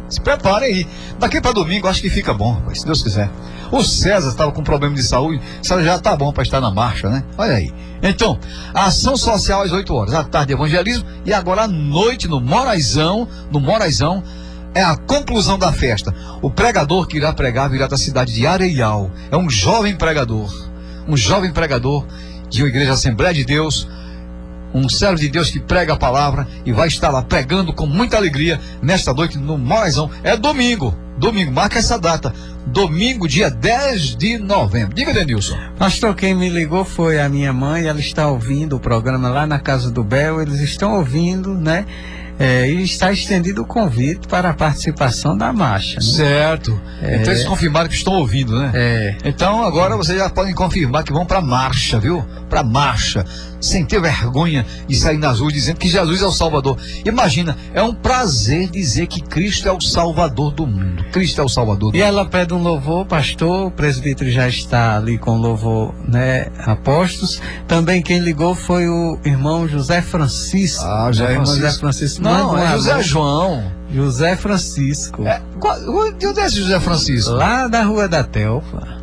Se prepare aí. Daqui para domingo, acho que fica bom, rapaz, se Deus quiser. O César estava com problema de saúde, já está bom para estar na marcha, né? Olha aí. Então, a ação social às 8 horas, à tarde evangelismo, e agora à noite no Moraizão, é a conclusão da festa. O pregador que irá pregar virá da cidade de Areial. É um jovem pregador de uma igreja Assembleia de Deus, um servo de Deus que prega a palavra e vai estar lá pregando com muita alegria nesta noite no Moraizão. É domingo, marca essa data, domingo, dia 10 de novembro. Diga, Denilson. Pastor, quem me ligou foi a minha mãe, ela está ouvindo o programa lá na Casa do Bel, eles estão ouvindo, né? E está estendido o convite para a participação da marcha, né? Certo. Então eles confirmaram que estão ouvindo, né? Então agora vocês já podem confirmar que vão para marcha, viu? Para marcha, sem ter vergonha de sair nas ruas dizendo que Jesus é o Salvador. Imagina, é um prazer dizer que Cristo é o Salvador do mundo. Cristo é o Salvador do mundo. E ela pede um louvor, pastor, o presbítero já está ali com louvor, né? Apostos. Também quem ligou foi o irmão José Francisco. José Francisco. Não, é José João. José Francisco. De onde é esse José Francisco? Lá da Rua da Telpa.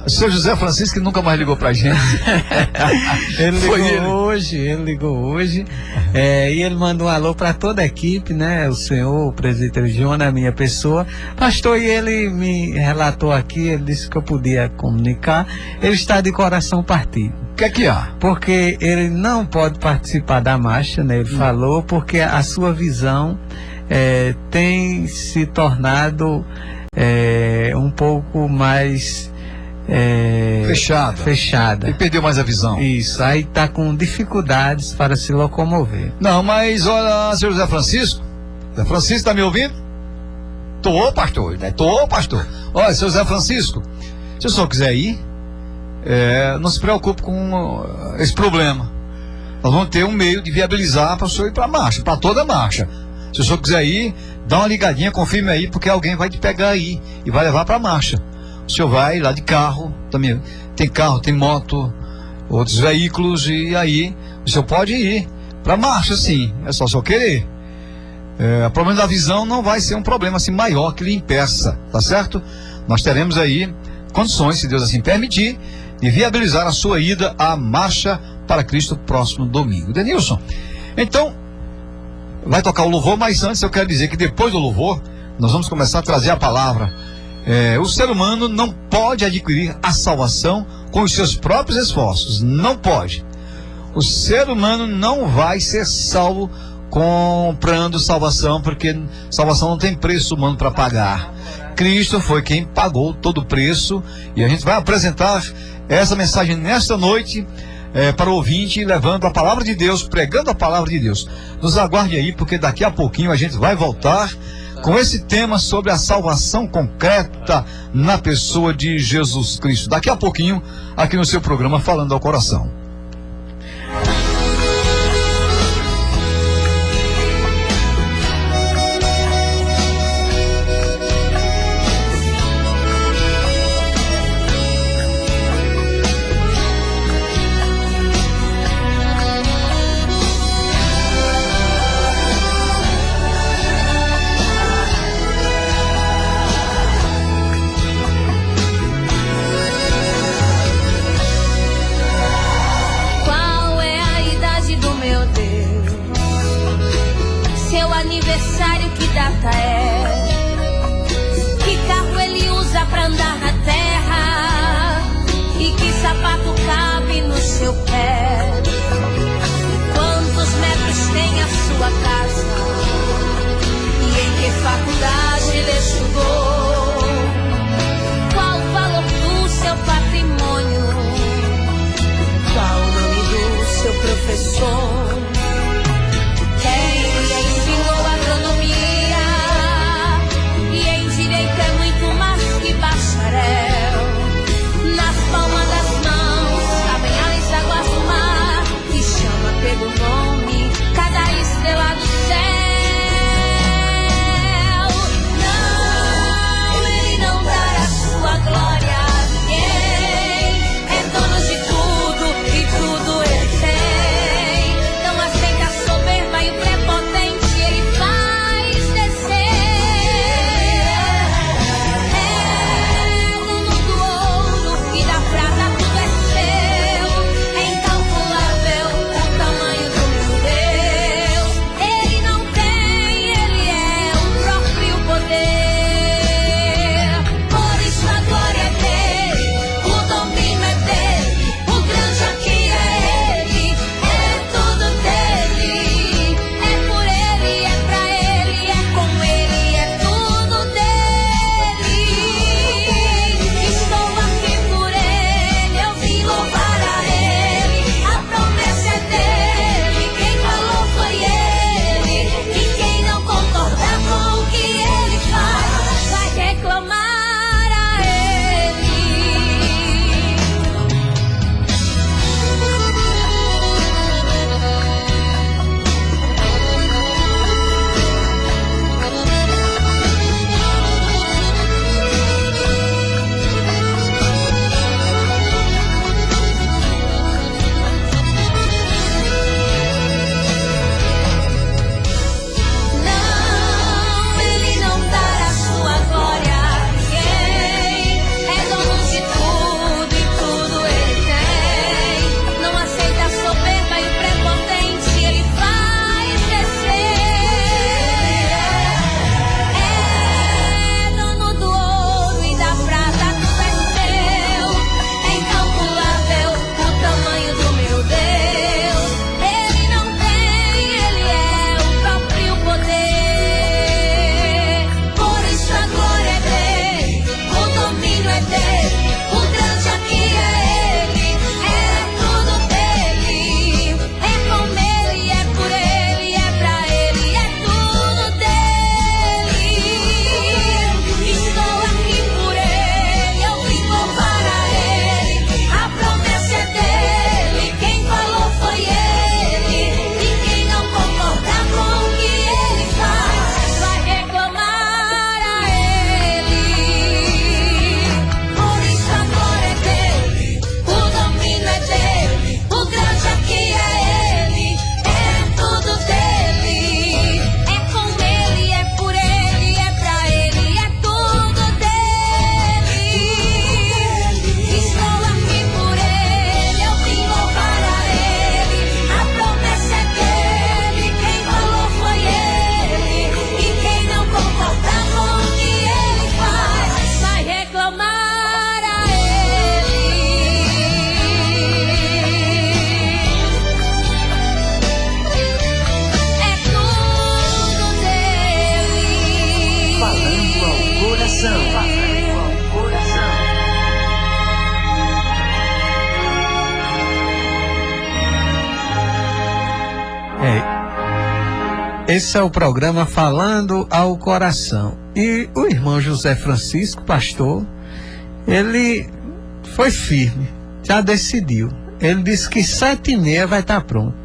Seu José Francisco que nunca mais ligou pra gente. Ele ligou hoje. E ele manda um alô para toda a equipe, né? O senhor, o presbítero Jonas, a minha pessoa. Pastor, e ele me relatou aqui, ele disse que eu podia comunicar. Ele está de coração partido. O que é que há? Porque ele não pode participar da marcha, né? Ele falou, porque a sua visão tem se tornado um pouco mais fechada. Ele perdeu mais a visão. Isso, aí está com dificuldades para se locomover. Não, mas olha, senhor José Francisco. José Francisco, está me ouvindo? Tô, pastor. Olha, senhor José Francisco, se o senhor quiser ir, não se preocupe com esse problema. Nós vamos ter um meio de viabilizar para o senhor ir para a marcha, para toda a marcha. Se o senhor quiser ir, dá uma ligadinha, confirme aí, porque alguém vai te pegar aí e vai levar para a marcha. O senhor vai lá de carro, também tem carro, tem moto, outros veículos, e aí o senhor pode ir para a marcha, sim, é só o senhor querer. O problema da visão não vai ser um problema assim maior que lhe impeça, tá certo? Nós teremos aí condições, se Deus assim permitir, de viabilizar a sua ida à marcha para Cristo próximo domingo. Denilson, então vai tocar o louvor, mas antes eu quero dizer que depois do louvor nós vamos começar a trazer a palavra. O ser humano não pode adquirir a salvação com os seus próprios esforços, não pode. O ser humano não vai ser salvo comprando salvação, porque salvação não tem preço humano para pagar. Cristo foi quem pagou todo o preço, e a gente vai apresentar essa mensagem nesta noite para o ouvinte, levando a palavra de Deus, pregando a palavra de Deus. Nos aguarde aí, porque daqui a pouquinho a gente vai voltar com esse tema sobre a salvação concreta na pessoa de Jesus Cristo. Daqui a pouquinho, aqui no seu programa Falando ao Coração. Esse é o programa Falando ao Coração. E o irmão José Francisco, pastor, ele foi firme, já decidiu. Ele disse que 7h30 vai estar pronto.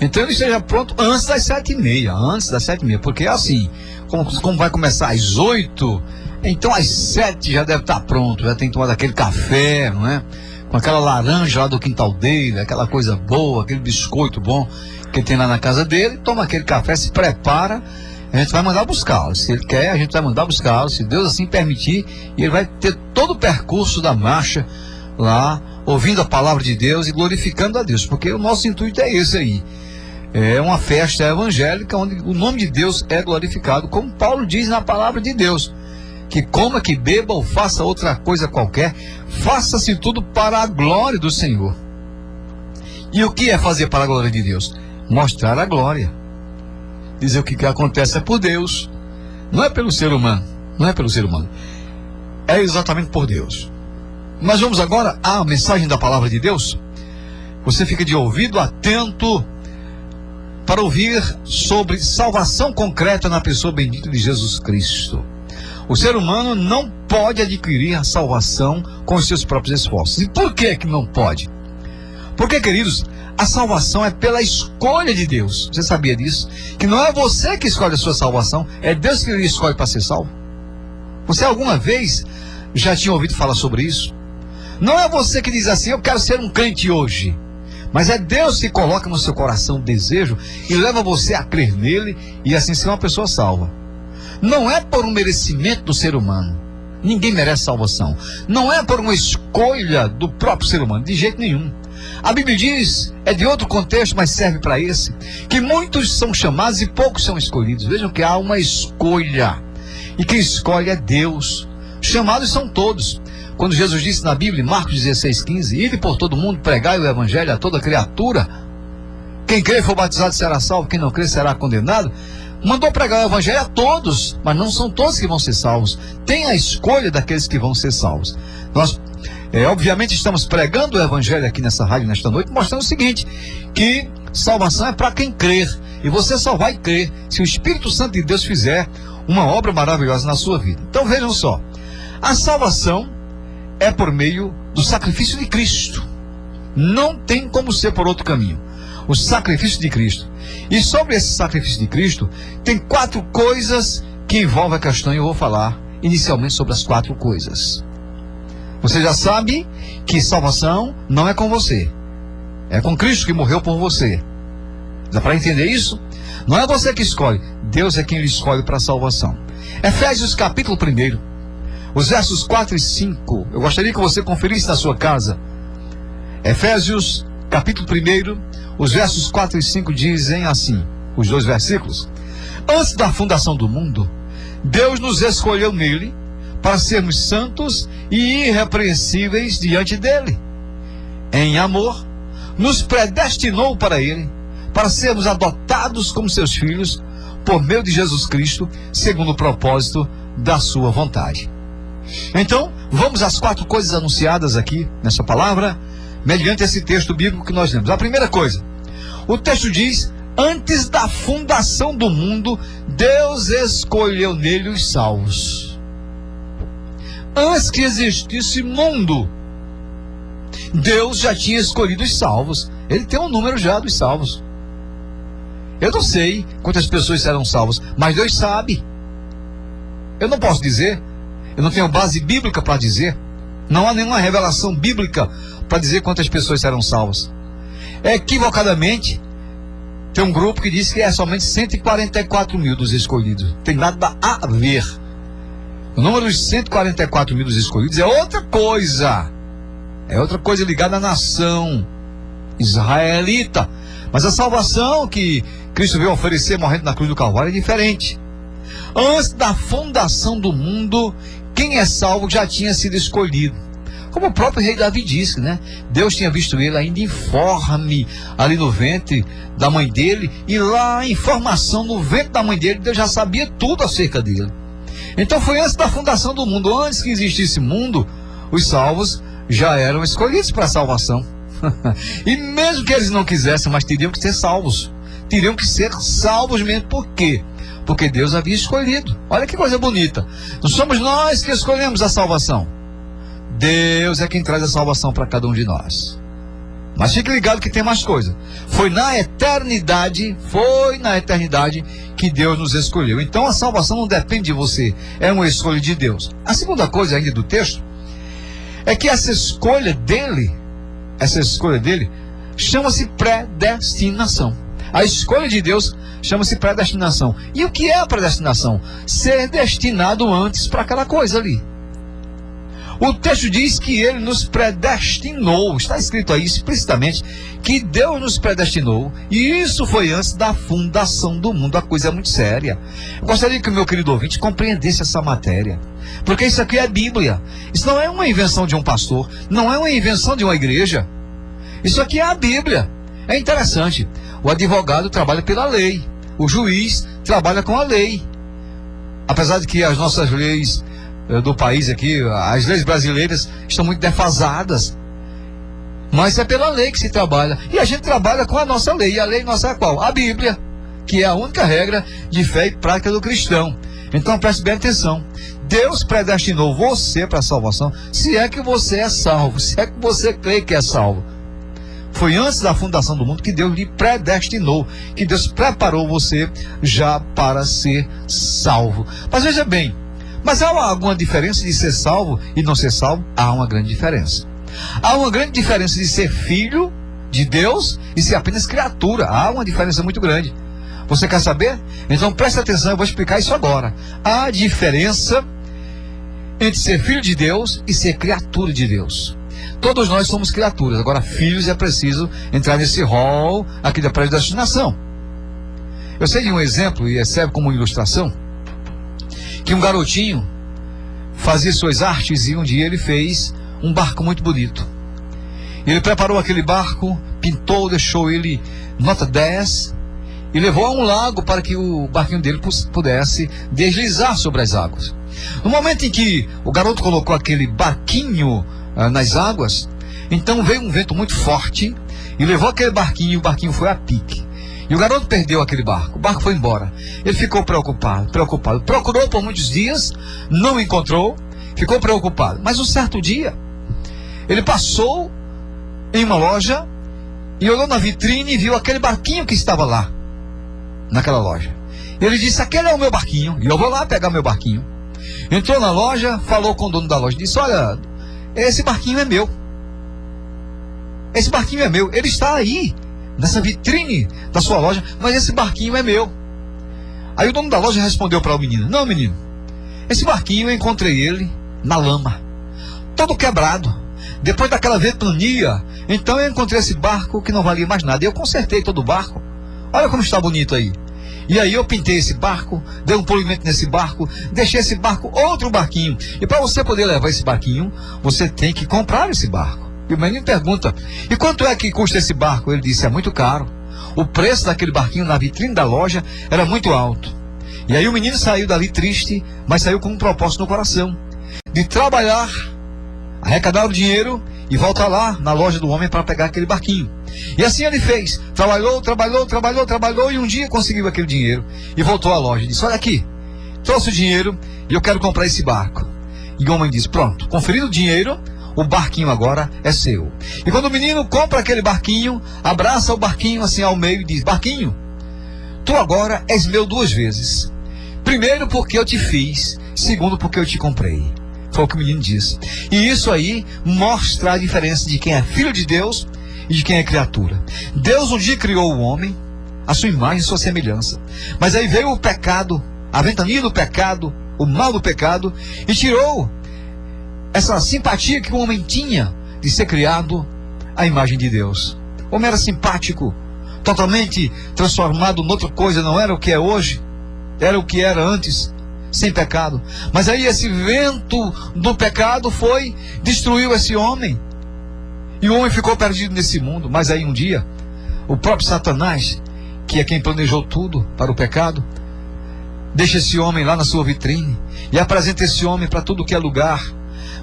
Então ele esteja pronto antes das 7h30, porque é assim, como vai começar às 8, então às 7 já deve estar pronto, já tem tomado aquele café, não é? Com aquela laranja lá do quintal dele, aquela coisa boa, aquele biscoito bom que tem lá na casa dele, toma aquele café, se prepara, a gente vai mandar buscá-lo. Se ele quer, a gente vai mandar buscá-lo, se Deus assim permitir, e ele vai ter todo o percurso da marcha lá, ouvindo a palavra de Deus e glorificando a Deus, porque o nosso intuito é esse aí. É uma festa evangélica onde o nome de Deus é glorificado, como Paulo diz na palavra de Deus, que coma, que beba ou faça outra coisa qualquer, faça-se tudo para a glória do Senhor. E o que é fazer para a glória de Deus? Mostrar a glória. Dizer o que acontece é por Deus, não é pelo ser humano, é exatamente por Deus. Mas vamos agora à mensagem da palavra de Deus. Você fica de ouvido atento para ouvir sobre salvação concreta na pessoa bendita de Jesus Cristo. O ser humano não pode adquirir a salvação com os seus próprios esforços. E por que não pode? Porque, queridos, a salvação é pela escolha de Deus. Você sabia disso? Que não é você que escolhe a sua salvação, é Deus que lhe escolhe para ser salvo. Você alguma vez já tinha ouvido falar sobre isso? Não é você que diz assim, eu quero ser um crente hoje. Mas é Deus que coloca no seu coração o desejo e leva você a crer nele e assim ser uma pessoa salva. Não é por um merecimento do ser humano. Ninguém merece salvação. Não é por uma escolha do próprio ser humano, de jeito nenhum. A Bíblia diz, é de outro contexto, mas serve para esse, que muitos são chamados e poucos são escolhidos. Vejam que há uma escolha. E quem escolhe é Deus. Chamados são todos. Quando Jesus disse na Bíblia, em Marcos 16:15, ide por todo mundo, pregai o evangelho a toda criatura. Quem crê e for batizado será salvo, quem não crê será condenado. Mandou pregar o evangelho a todos, mas não são todos que vão ser salvos. Tem a escolha daqueles que vão ser salvos. Nós, obviamente, estamos pregando o evangelho aqui nessa rádio, nesta noite, mostrando o seguinte, que salvação é para quem crer. E você só vai crer se o Espírito Santo de Deus fizer uma obra maravilhosa na sua vida. Então vejam só, a salvação é por meio do sacrifício de Cristo. Não tem como ser por outro caminho. O sacrifício de Cristo. E sobre esse sacrifício de Cristo, tem 4 coisas que envolvem a questão, e eu vou falar inicialmente sobre as 4 coisas. Você já sabe que salvação não é com você. É com Cristo que morreu por você. Dá para entender isso? Não é você que escolhe. Deus é quem lhe escolhe para a salvação. Efésios capítulo 1. Os versos 4 e 5, eu gostaria que você conferisse na sua casa. Efésios, capítulo 1, os versos 4 e 5 dizem assim, os 2 versículos. Antes da fundação do mundo, Deus nos escolheu nele para sermos santos e irrepreensíveis diante dele. Em amor, nos predestinou para ele, para sermos adotados como seus filhos, por meio de Jesus Cristo, segundo o propósito da sua vontade. Então, vamos às 4 coisas anunciadas aqui nessa palavra, mediante esse texto bíblico que nós lemos. A primeira coisa, o texto diz, antes da fundação do mundo, Deus escolheu nele os salvos. Antes que existisse mundo, Deus já tinha escolhido os salvos. Ele tem um número já dos salvos. Eu não sei quantas pessoas serão salvas, mas Deus sabe. Eu não posso dizer. Eu não tenho base bíblica para dizer. Não há nenhuma revelação bíblica para dizer quantas pessoas serão salvas. Equivocadamente, tem um grupo que diz que é somente 144 mil dos escolhidos. Tem nada a ver. O número dos 144 mil dos escolhidos é outra coisa. É outra coisa ligada à nação israelita. Mas a salvação que Cristo veio oferecer morrendo na cruz do Calvário é diferente. Antes da fundação do mundo, quem é salvo já tinha sido escolhido. Como o próprio rei Davi disse, né? Deus tinha visto ele ainda informe ali no ventre da mãe dele, e lá em formação no ventre da mãe dele, Deus já sabia tudo acerca dele. Então foi antes da fundação do mundo, antes que existisse mundo, os salvos já eram escolhidos para a salvação. E mesmo que eles não quisessem, mas teriam que ser salvos. teriam que ser salvos mesmo. Por quê? Porque Deus havia escolhido. Olha que coisa bonita. Não somos nós que escolhemos a salvação. Deus é quem traz a salvação para cada um de nós. Mas fique ligado que tem mais coisa. Foi na eternidade que Deus nos escolheu. Então a salvação não depende de você, é uma escolha de Deus. A segunda coisa ainda do texto é que essa escolha dele chama-se predestinação. A escolha de Deus chama-se predestinação. E o que é a predestinação? Ser destinado antes para aquela coisa ali. O texto diz que ele nos predestinou. Está escrito aí explicitamente que Deus nos predestinou. E isso foi antes da fundação do mundo. A coisa é muito séria. Eu gostaria que o meu querido ouvinte compreendesse essa matéria. Porque isso aqui é Bíblia. Isso não é uma invenção de um pastor. Não é uma invenção de uma igreja. Isso aqui é a Bíblia. É interessante. O advogado trabalha pela lei. O juiz trabalha com a lei. Apesar de que as nossas leis do país aqui, as leis brasileiras estão muito defasadas, mas é pela lei que se trabalha, e a gente trabalha com a nossa lei, e a lei nossa é qual? A Bíblia, que é a única regra de fé e prática do cristão. Então preste bem atenção, Deus predestinou você para a salvação, se é que você é salvo, se é que você crê que é salvo. Foi antes da fundação do mundo que Deus lhe predestinou, que Deus preparou você já para ser salvo. Mas veja bem, mas há alguma diferença de ser salvo e não ser salvo? Há uma grande diferença. Há uma grande diferença de ser filho de Deus e ser apenas criatura. Há uma diferença muito grande. Você quer saber? Então preste atenção, eu vou explicar isso agora. Há diferença entre ser filho de Deus e ser criatura de Deus. Todos nós somos criaturas. Agora, filhos é preciso entrar nesse rol aqui da predestinação. Eu sei de um exemplo, e serve como ilustração, que um garotinho fazia suas artes e um dia ele fez um barco muito bonito. Ele preparou aquele barco, pintou, deixou ele nota 10 e levou a um lago para que o barquinho dele pudesse deslizar sobre as águas. No momento em que o garoto colocou aquele barquinho nas águas, então veio um vento muito forte e levou aquele barquinho, e o barquinho foi a pique. E o garoto perdeu aquele barco, o barco foi embora. Ele ficou preocupado. Procurou por muitos dias, não encontrou, ficou preocupado. Mas um certo dia, ele passou em uma loja e olhou na vitrine e viu aquele barquinho que estava lá, naquela loja. Ele disse: aquele é o meu barquinho, e eu vou lá pegar meu barquinho. Entrou na loja, falou com o dono da loja, disse: olha, esse barquinho é meu. Esse barquinho é meu, ele está aí, nessa vitrine da sua loja, mas esse barquinho é meu. Aí o dono da loja respondeu para o menino: não, menino, esse barquinho eu encontrei ele na lama, todo quebrado, depois daquela ventania. Então eu encontrei esse barco que não valia mais nada, e eu consertei todo o barco. Olha como está bonito aí. E aí eu pintei esse barco, dei um polimento nesse barco, deixei esse barco outro barquinho. E para você poder levar esse barquinho, você tem que comprar esse barco. E o menino pergunta: e quanto é que custa esse barco? Ele disse: é muito caro. O preço daquele barquinho na vitrine da loja era muito alto. E aí o menino saiu dali triste, mas saiu com um propósito no coração, de trabalhar, arrecadar o dinheiro e voltar lá na loja do homem para pegar aquele barquinho. E assim ele fez, trabalhou, e um dia conseguiu aquele dinheiro e voltou à loja e disse: olha aqui, trouxe o dinheiro e eu quero comprar esse barco. E o homem disse: pronto, conferindo o dinheiro, o barquinho agora é seu. E quando o menino compra aquele barquinho, abraça o barquinho assim ao meio e diz: barquinho, tu agora és meu duas vezes. Primeiro porque eu te fiz, segundo porque eu te comprei. Foi o que o menino disse. E isso aí mostra a diferença de quem é filho de Deus e de quem é criatura. Deus um dia criou o homem, a sua imagem e sua semelhança. Mas aí veio o pecado, a ventania do pecado, o mal do pecado, e tirou essa simpatia que o homem tinha de ser criado à imagem de Deus. O homem era simpático, totalmente transformado noutra coisa, não era o que é hoje, era o que era antes, sem pecado. Mas aí esse vento do pecado destruiu esse homem, e o homem ficou perdido nesse mundo. Mas aí um dia, o próprio Satanás, que é quem planejou tudo para o pecado, deixa esse homem lá na sua vitrine e apresenta esse homem para tudo que é lugar.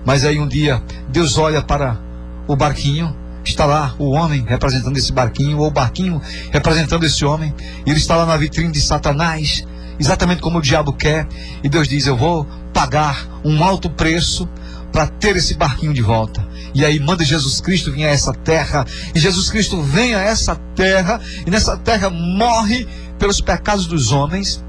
Mas aí um dia Deus olha para o barquinho está lá o homem representando esse barquinho, ou o barquinho representando esse homem, e ele está lá na vitrine de Satanás, exatamente como o diabo quer, e Deus diz: eu vou pagar um alto preço para ter esse barquinho de volta. E aí manda Jesus Cristo vir a essa terra, e Jesus Cristo vem a essa terra, e nessa terra morre pelos pecados dos homens.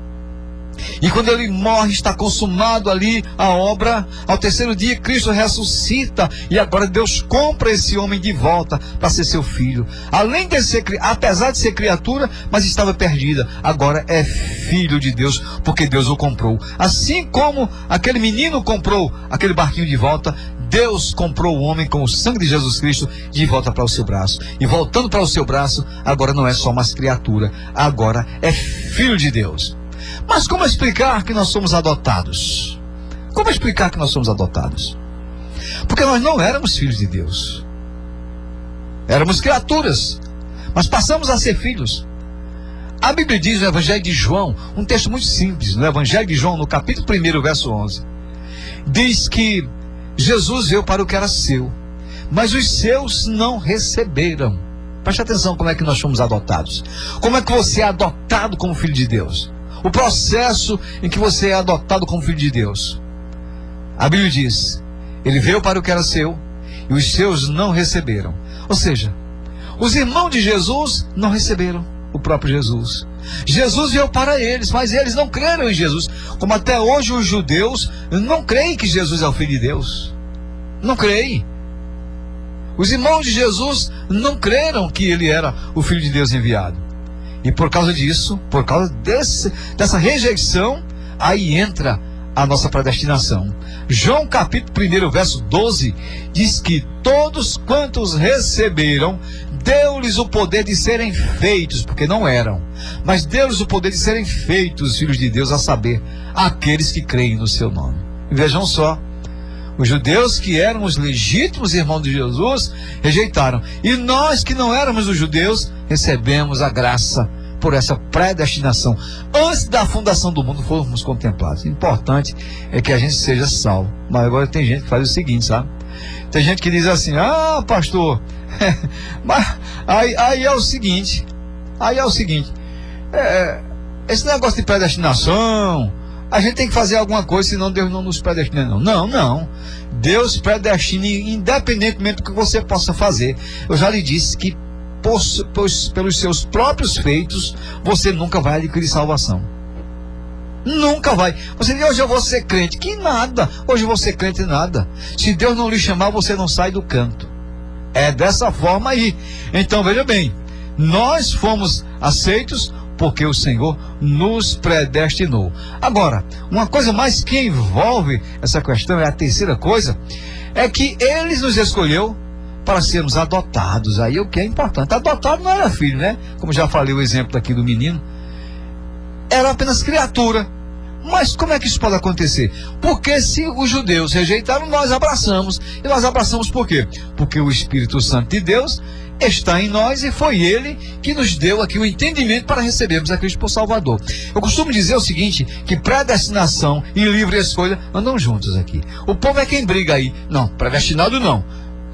E quando ele morre, está consumado ali a obra. Ao terceiro dia, Cristo ressuscita, e agora Deus compra esse homem de volta para ser seu filho. Além de ser, apesar de ser criatura, mas estava perdida, agora é filho de Deus, porque Deus o comprou. Assim como aquele menino comprou aquele barquinho de volta, Deus comprou o homem com o sangue de Jesus Cristo de volta para o seu braço. E voltando para o seu braço, agora não é só mais criatura, agora é filho de Deus. Mas como explicar que nós somos adotados? Como explicar que nós somos adotados? Porque nós não éramos filhos de Deus. Éramos criaturas, mas passamos a ser filhos. A Bíblia diz no Evangelho de João, um texto muito simples, no Evangelho de João, no capítulo 1, verso 11, diz que Jesus veio para o que era seu, mas os seus não receberam. Preste atenção como é que nós fomos adotados. Como é que você é adotado como filho de Deus? O processo em que você é adotado como filho de Deus. A Bíblia diz: ele veio para o que era seu, e os seus não receberam. Ou seja, os irmãos de Jesus não receberam o próprio Jesus. Jesus veio para eles, mas eles não creram em Jesus. Como até hoje os judeus não creem que Jesus é o Filho de Deus. Não creem. Os irmãos de Jesus não creram que ele era o Filho de Deus enviado. E por causa disso, por causa dessa rejeição, aí entra a nossa predestinação. João capítulo 1, verso 12, diz que todos quantos receberam, deu-lhes o poder de serem feitos, porque não eram, mas deu-lhes o poder de serem feitos filhos de Deus, a saber, aqueles que creem no seu nome. E vejam só, os judeus que eram os legítimos irmãos de Jesus, rejeitaram. E nós que não éramos os judeus, recebemos a graça por essa predestinação. Antes da fundação do mundo, fomos contemplados. O importante é que a gente seja salvo. Mas agora tem gente que faz o seguinte, sabe? Tem gente que diz assim: ah, pastor, mas aí é o seguinte, esse negócio de predestinação, a gente tem que fazer alguma coisa, senão Deus não nos predestina. Não. Deus predestina independentemente do que você possa fazer. Eu já lhe disse que pelos seus próprios feitos, você nunca vai adquirir salvação. Nunca vai. Você diz: hoje eu vou ser crente. Que nada. Hoje eu vou ser crente nada. Se Deus não lhe chamar, você não sai do canto. É dessa forma aí. Então veja bem, nós fomos aceitos porque o Senhor nos predestinou. Agora, uma coisa mais que envolve essa questão, é a terceira coisa, é que Ele nos escolheu para sermos adotados. Aí o que é importante: adotado não era filho, né? Como já falei o exemplo aqui do menino, era apenas criatura. Mas como é que isso pode acontecer? Porque se os judeus rejeitaram, nós abraçamos. E nós abraçamos por quê? Porque o Espírito Santo de Deus está em nós, e foi Ele que nos deu aqui o entendimento para recebermos a Cristo por Salvador. Eu costumo dizer o seguinte, que predestinação e livre escolha andam juntos aqui. O povo é quem briga aí. Não, predestinado não.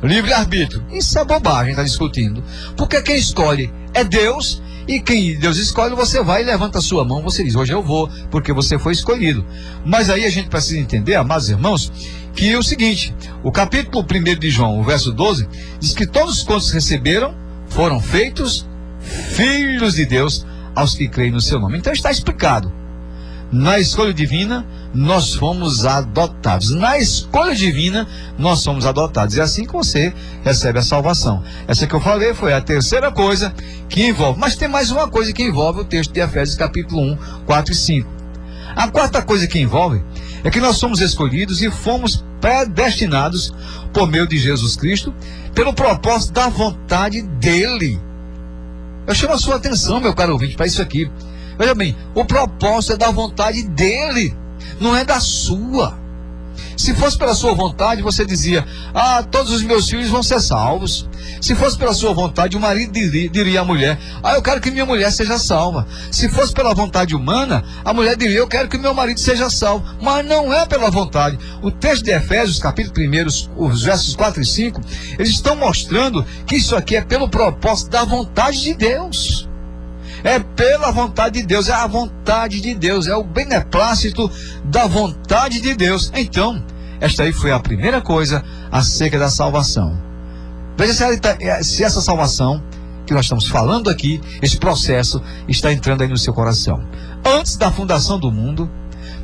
Livre-arbítrio. Isso é bobagem, está discutindo. Porque quem escolhe é Deus, e quem Deus escolhe, você vai e levanta a sua mão, você diz: hoje eu vou, porque você foi escolhido. Mas aí a gente precisa entender, amados irmãos, que é o seguinte: o capítulo 1 de João, o verso 12, diz que todos quantos receberam foram feitos filhos de Deus aos que creem no seu nome. Então está explicado. Na escolha divina, nós fomos adotados. Na escolha divina, nós somos adotados. E é assim que você recebe a salvação. Essa que eu falei foi a terceira coisa que envolve. Mas tem mais uma coisa que envolve o texto de Efésios capítulo 1, 4 e 5. A quarta coisa que envolve é que nós somos escolhidos e fomos predestinados por meio de Jesus Cristo, pelo propósito da vontade dEle. Eu chamo a sua atenção, meu caro ouvinte, para isso aqui. Veja bem, o propósito é da vontade dEle, não é da sua. Se fosse pela sua vontade, você dizia: ah, todos os meus filhos vão ser salvos. Se fosse pela sua vontade, o marido diria à mulher: ah, eu quero que minha mulher seja salva. Se fosse pela vontade humana, a mulher diria: eu quero que meu marido seja salvo. Mas não é pela vontade. O texto de Efésios, capítulo 1, os versos 4 e 5, eles estão mostrando que isso aqui é pelo propósito da vontade de Deus. É pela vontade de Deus, é a vontade de Deus, é o beneplácito da vontade de Deus. Então, esta aí foi a primeira coisa acerca da salvação. Veja se essa salvação que nós estamos falando aqui, esse processo, está entrando aí no seu coração. Antes da fundação do mundo,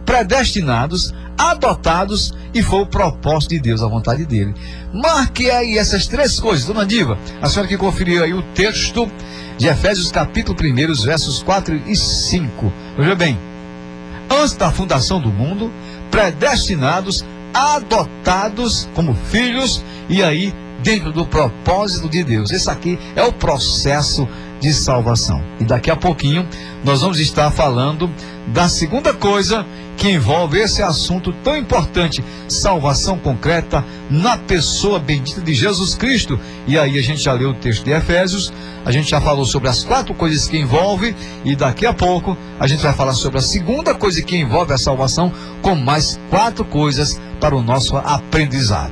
predestinados, adotados, e foi o propósito de Deus, a vontade dele. Marque aí essas três coisas. Dona Diva, a senhora que conferiu aí o texto de Efésios capítulo 1, os versos 4 e 5. Veja bem: antes da fundação do mundo, predestinados, adotados como filhos, e aí dentro do propósito de Deus. Esse aqui é o processo de salvação. E daqui a pouquinho nós vamos estar falando da segunda coisa que envolve esse assunto tão importante: salvação concreta na pessoa bendita de Jesus Cristo. E aí a gente já leu o texto de Efésios, a gente já falou sobre as 4 coisas que envolve, e daqui a pouco a gente vai falar sobre a segunda coisa que envolve a salvação, com mais 4 coisas para o nosso aprendizado.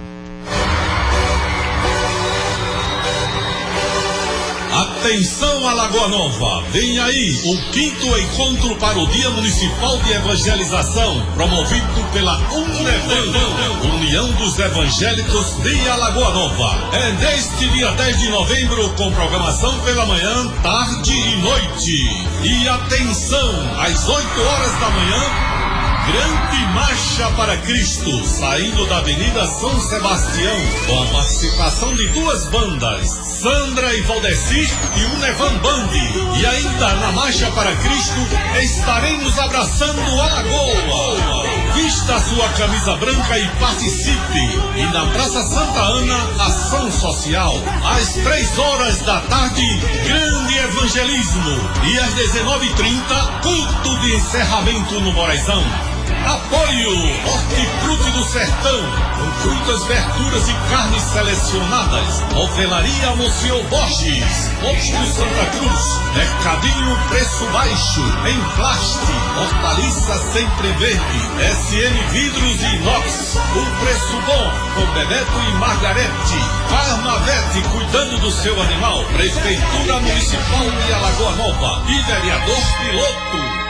Atenção, Alagoa Nova, vem aí o 5º encontro para o Dia Municipal de Evangelização, promovido pela UNEVAN, União dos Evangélicos de Alagoa Nova. É neste dia 10 de novembro, com programação pela manhã, tarde e noite. E atenção, às 8 horas da manhã, grande marcha para Cristo, saindo da Avenida São Sebastião, com a participação de 2 bandas, Sandra e Valdeci e Unevan Band. E ainda na marcha para Cristo estaremos abraçando a Alagoa. Vista a sua camisa branca e participe. E na Praça Santa Ana, ação social. Às 3 horas da tarde, grande evangelismo. E às 19h30, culto de encerramento no Moraizão. Apoio Hortifruti do Sertão, com frutas, verduras e carnes selecionadas. Novelaria Monsenhor Borges, Posto Santa Cruz, Mercadinho Preço Baixo, Emplaste, Hortaliça Sempre Verde, SM Vidros e Inox, um preço bom, com Bebeto e Margarete. Farmavete, cuidando do seu animal. Prefeitura Municipal de Alagoa Nova e vereador piloto.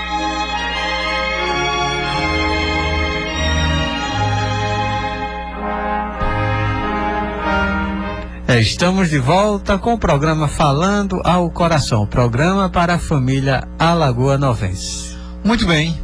Estamos de volta com o programa Falando ao Coração, programa para a família alagoanovense. Muito bem,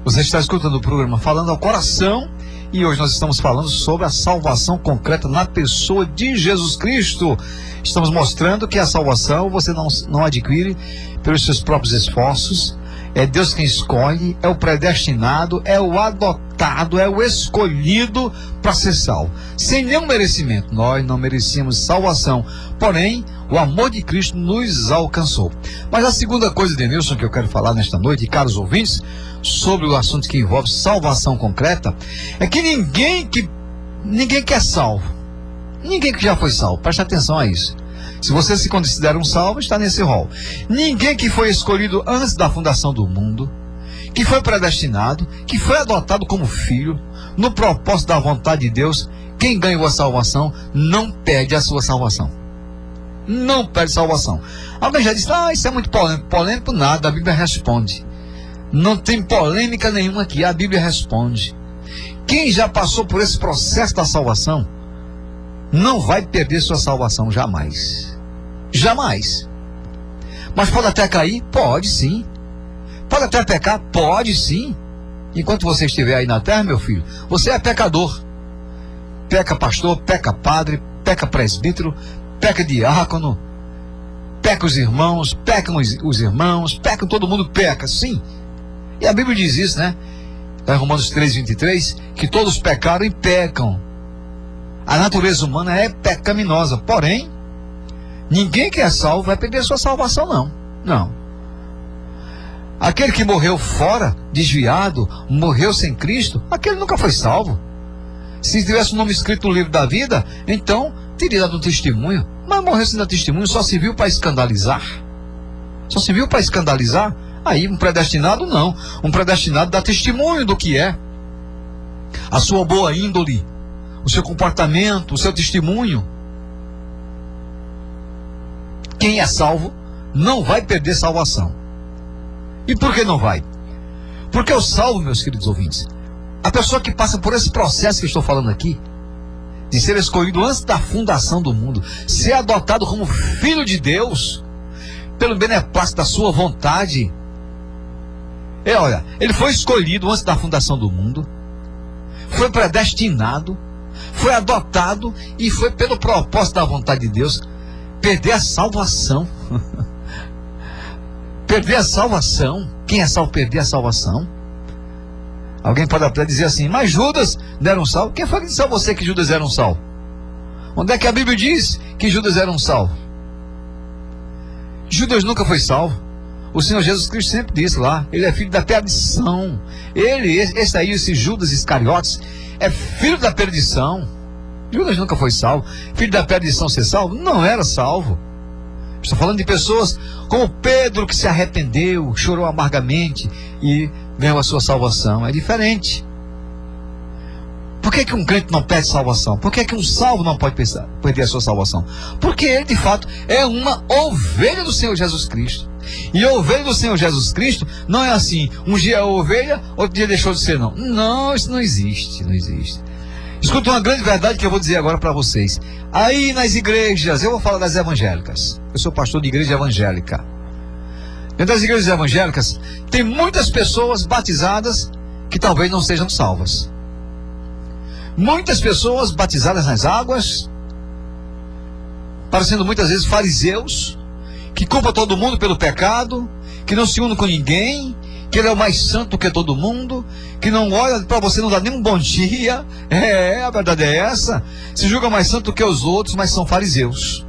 você está escutando o programa Falando ao Coração, e hoje nós estamos falando sobre a salvação concreta na pessoa de Jesus Cristo. Estamos mostrando que a salvação você não adquire pelos seus próprios esforços. É Deus quem escolhe, é o predestinado, é o adotado, é o escolhido para ser salvo. Sem nenhum merecimento, nós não merecíamos salvação, porém, o amor de Cristo nos alcançou. Mas a segunda coisa, Denilson, que eu quero falar nesta noite, e caros ouvintes, sobre o assunto que envolve salvação concreta, é que ninguém quer salvo. Ninguém que já foi salvo, preste atenção a isso. Se você se considera um salvo, está nesse rol. Ninguém que foi escolhido antes da fundação do mundo, que foi predestinado, que foi adotado como filho, no propósito da vontade de Deus, quem ganhou a salvação não perde a sua salvação. Não perde salvação. Alguém já disse: isso é muito polêmico. Polêmico nada, a Bíblia responde. Não tem polêmica nenhuma aqui, a Bíblia responde. Quem já passou por esse processo da salvação não vai perder sua salvação jamais. Jamais. Mas pode até cair? Pode sim. Pode até pecar? Pode sim. Enquanto você estiver aí na terra, meu filho, você é pecador. Peca pastor, peca padre, peca presbítero, peca diácono, peca os irmãos, pecam os irmãos, peca, todo mundo peca, sim. E a Bíblia diz isso, né? Em Romanos 3:23, que todos pecaram e pecam. A natureza humana é pecaminosa, porém, ninguém que é salvo vai perder sua salvação, não. Não. Aquele que morreu fora, desviado, morreu sem Cristo, aquele nunca foi salvo. Se tivesse o nome escrito no livro da vida, então teria dado um testemunho. Mas morreu sem dar testemunho, só se viu para escandalizar. Só se viu para escandalizar. Aí um predestinado não. Um predestinado dá testemunho do que é. A sua boa índole, o seu comportamento, o seu testemunho. Quem é salvo não vai perder salvação. E por que não vai? Porque o salvo, meus queridos ouvintes, a pessoa que passa por esse processo que eu estou falando aqui, de ser escolhido antes da fundação do mundo, ser adotado como filho de Deus, pelo beneplácito da sua vontade. Olha, ele foi escolhido antes da fundação do mundo, foi predestinado, foi adotado e foi pelo propósito da vontade de Deus perder a salvação. Perder a salvação. Quem é salvo perder a salvação? Alguém pode até dizer assim, mas Judas não era um salvo? Quem foi que disse a você que Judas era um salvo? Onde é que a Bíblia diz que Judas era um salvo? Judas nunca foi salvo. O Senhor Jesus Cristo sempre disse lá, ele é filho da perdição. Esse Judas Iscariotes é filho da perdição. Judas nunca foi salvo. Filho da perdição ser salvo? Não era salvo. Estou falando de pessoas como Pedro, que se arrependeu, chorou amargamente e ganhou a sua salvação. É diferente. Por que um crente não perde salvação? Por que um salvo não pode perder a sua salvação? Porque ele, de fato, é uma ovelha do Senhor Jesus Cristo. E a ovelha do Senhor Jesus Cristo não é assim, um dia é ovelha, outro dia deixou de ser, não. Não, isso não existe, não existe. Escuta uma grande verdade que eu vou dizer agora para vocês. Aí nas igrejas, eu vou falar das evangélicas. Eu sou pastor de igreja evangélica. Dentro das igrejas evangélicas, tem muitas pessoas batizadas que talvez não sejam salvas. Muitas pessoas batizadas nas águas, parecendo muitas vezes fariseus, que culpam todo mundo pelo pecado, que não se unem com ninguém, que ele é o mais santo que todo mundo, que não olha para você, não dá nem um bom dia. A verdade é essa. Se julga mais santo que os outros, mas são fariseus.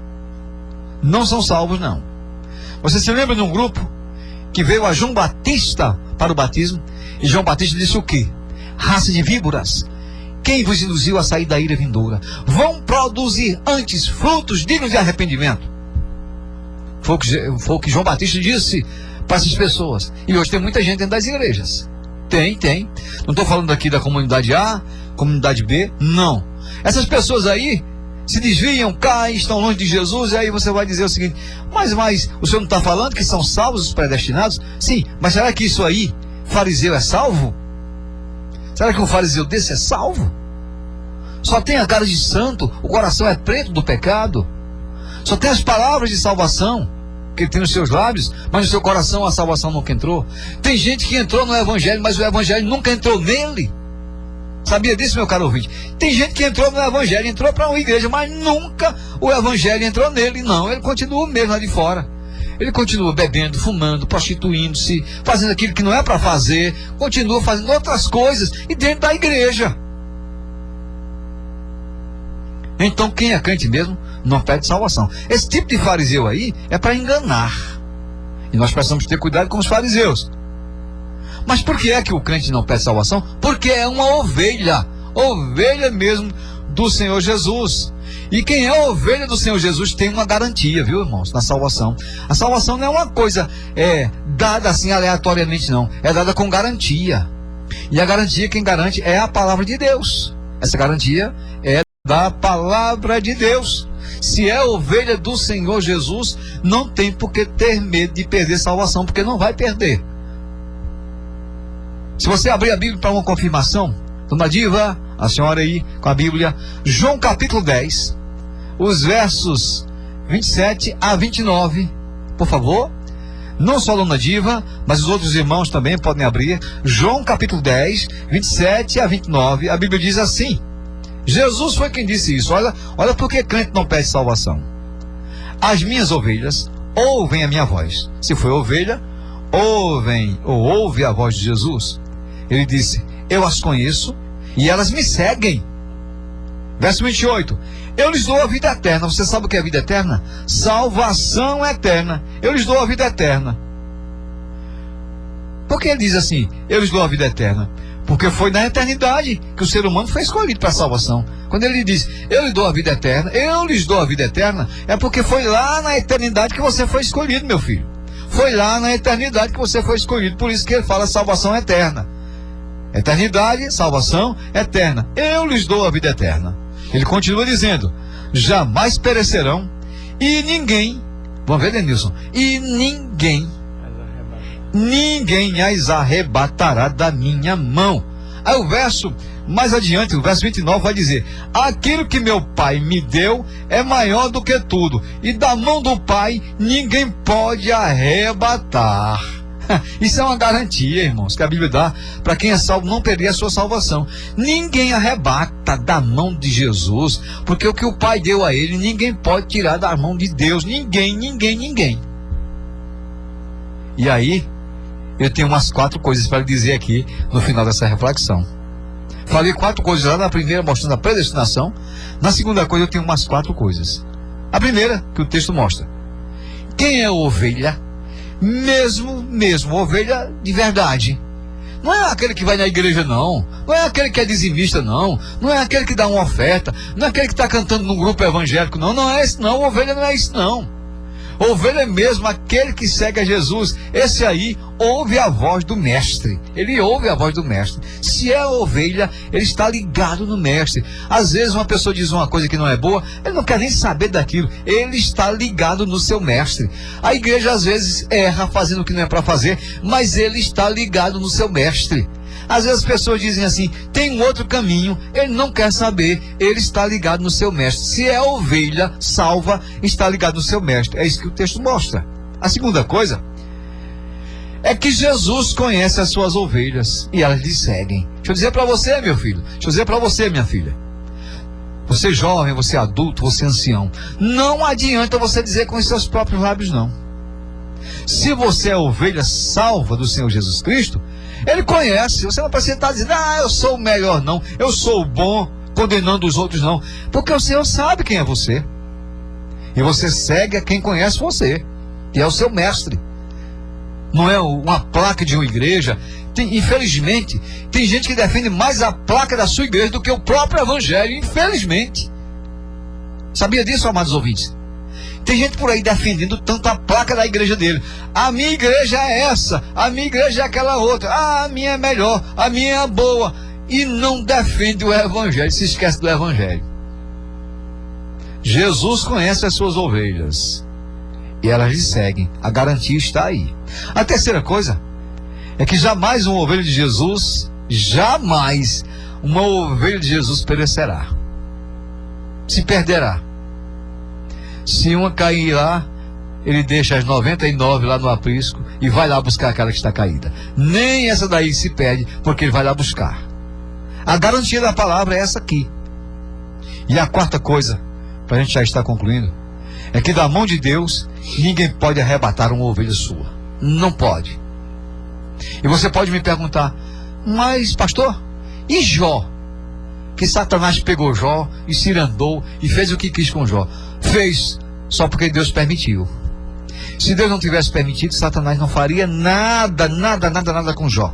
Não são salvos, não. Você se lembra de um grupo que veio a João Batista para o batismo? E João Batista disse o quê? Raça de víboras, quem vos induziu a sair da ira vindoura? Vão produzir antes frutos dignos de arrependimento. Foi o que João Batista disse para essas pessoas. E hoje tem muita gente dentro das igrejas. Tem. Não estou falando aqui da comunidade A, comunidade B, não. Essas pessoas aí se desviam, caem, estão longe de Jesus, e aí você vai dizer o seguinte, mas o senhor não está falando que são salvos os predestinados? Sim, mas será que isso aí, fariseu é salvo? Será que um fariseu desse é salvo? Só tem a cara de santo, o coração é preto do pecado, só tem as palavras de salvação que ele tem nos seus lábios, mas no seu coração a salvação nunca entrou. Tem gente que entrou no evangelho, mas o evangelho nunca entrou nele. Sabia disso, meu caro ouvinte? Tem gente que entrou no evangelho, entrou para uma igreja, mas nunca o evangelho entrou nele. Não, ele continua mesmo lá de fora. Ele continua bebendo, fumando, prostituindo-se, fazendo aquilo que não é para fazer, continua fazendo outras coisas e dentro da igreja. Então quem é crente mesmo não perde salvação. Esse tipo de fariseu aí é para enganar. E nós precisamos ter cuidado com os fariseus. Mas por que é que o crente não perde salvação? Porque é uma ovelha. Ovelha mesmo do Senhor Jesus. E quem é ovelha do Senhor Jesus tem uma garantia, viu, irmãos, na salvação. A salvação não é uma coisa dada assim aleatoriamente, não. É dada com garantia. E a garantia, quem garante é a palavra de Deus. Essa garantia é da palavra de Deus. Se é ovelha do Senhor Jesus, não tem por que ter medo de perder salvação, porque não vai perder. Se você abrir a Bíblia para uma confirmação, Dona Diva, a senhora aí com a Bíblia, João capítulo 10, os versos 27 a 29, por favor. Não só a Dona Diva, mas os outros irmãos também podem abrir. João capítulo 10, 27 a 29, a Bíblia diz assim: Jesus foi quem disse isso. Olha por que crente não perde salvação. As minhas ovelhas ouvem a minha voz. Se foi ovelha, ouve a voz de Jesus. Ele disse, eu as conheço e elas me seguem. Verso 28, eu lhes dou a vida eterna. Você sabe o que é a vida eterna? Salvação eterna. Eu lhes dou a vida eterna. Por que ele diz assim, eu lhes dou a vida eterna? Porque foi na eternidade que o ser humano foi escolhido para a salvação. Quando ele diz, eu lhe dou a vida eterna, eu lhes dou a vida eterna, é porque foi lá na eternidade que você foi escolhido, meu filho. Foi lá na eternidade que você foi escolhido. Por isso que ele fala salvação eterna. Eternidade, salvação eterna. Eu lhes dou a vida eterna. Ele continua dizendo, jamais perecerão e ninguém, vamos ver, Denilson, e ninguém as arrebatará da minha mão. Aí o verso mais adiante, o verso 29 vai dizer, aquilo que meu Pai me deu é maior do que tudo, e da mão do Pai ninguém pode arrebatar. Isso é uma garantia, irmãos, que a Bíblia dá para quem é salvo não perder a sua salvação. Ninguém arrebata da mão de Jesus, porque o que o Pai deu a ele, ninguém pode tirar da mão de Deus. Ninguém. E aí, eu tenho umas 4 coisas para lhe dizer aqui no final dessa reflexão. Falei 4 coisas lá na primeira, mostrando a predestinação. Na segunda coisa, eu tenho umas 4 coisas. A primeira, que o texto mostra. Quem é ovelha? Mesmo ovelha de verdade. Não é aquele que vai na igreja, não. Não é aquele que é dizimista, não. Não é aquele que dá uma oferta. Não é aquele que está cantando num grupo evangélico, não. Não é isso, não. Ovelha não é isso, não. Ovelha é mesmo aquele que segue a Jesus. Esse aí ouve a voz do mestre. Ele ouve a voz do mestre. Se é ovelha, ele está ligado no mestre. Às vezes uma pessoa diz uma coisa que não é boa, ele não quer nem saber daquilo. Ele está ligado no seu mestre. A igreja às vezes erra fazendo o que não é para fazer, mas ele está ligado no seu mestre. Às vezes as pessoas dizem assim, tem um outro caminho, ele não quer saber, ele está ligado no seu mestre. Se é ovelha salva, está ligado no seu mestre. É isso que o texto mostra. A segunda coisa é que Jesus conhece as suas ovelhas e elas lhe seguem. Deixa eu dizer para você, meu filho, deixa eu dizer para você, minha filha, você jovem, você adulto, você ancião, não adianta você dizer com os seus próprios lábios, não. Se você é ovelha salva do Senhor Jesus Cristo, ele conhece. Você não precisa estar dizendo, eu sou o melhor, não. Eu sou o bom, condenando os outros, não. Porque o Senhor sabe quem é você. E você segue a quem conhece você. E é o seu mestre. Não é uma placa de uma igreja. Infelizmente, tem gente que defende mais a placa da sua igreja do que o próprio evangelho. Infelizmente. Sabia disso, amados ouvintes? Tem gente por aí defendendo tanto a placa da igreja dele. A minha igreja é essa, a minha igreja é aquela outra, a minha é melhor, a minha é boa. E não defende o evangelho, se esquece do evangelho. Jesus conhece as suas ovelhas e elas lhe seguem. A garantia está aí. A terceira coisa é que jamais uma ovelha de Jesus, jamais uma ovelha de Jesus perecerá. Se perderá. Se uma cair lá, ele deixa as 99 lá no aprisco e vai lá buscar aquela que está caída. Nem essa daí se perde, porque ele vai lá buscar. A garantia da palavra é essa aqui. E a quarta coisa, para a gente já estar concluindo, é que da mão de Deus, ninguém pode arrebatar uma ovelha sua. Não pode. E você pode me perguntar, mas pastor, e Jó? Que Satanás pegou Jó e cirandou e fez o que quis com Jó. Fez só porque Deus permitiu. Se Deus não tivesse permitido, Satanás não faria nada com Jó.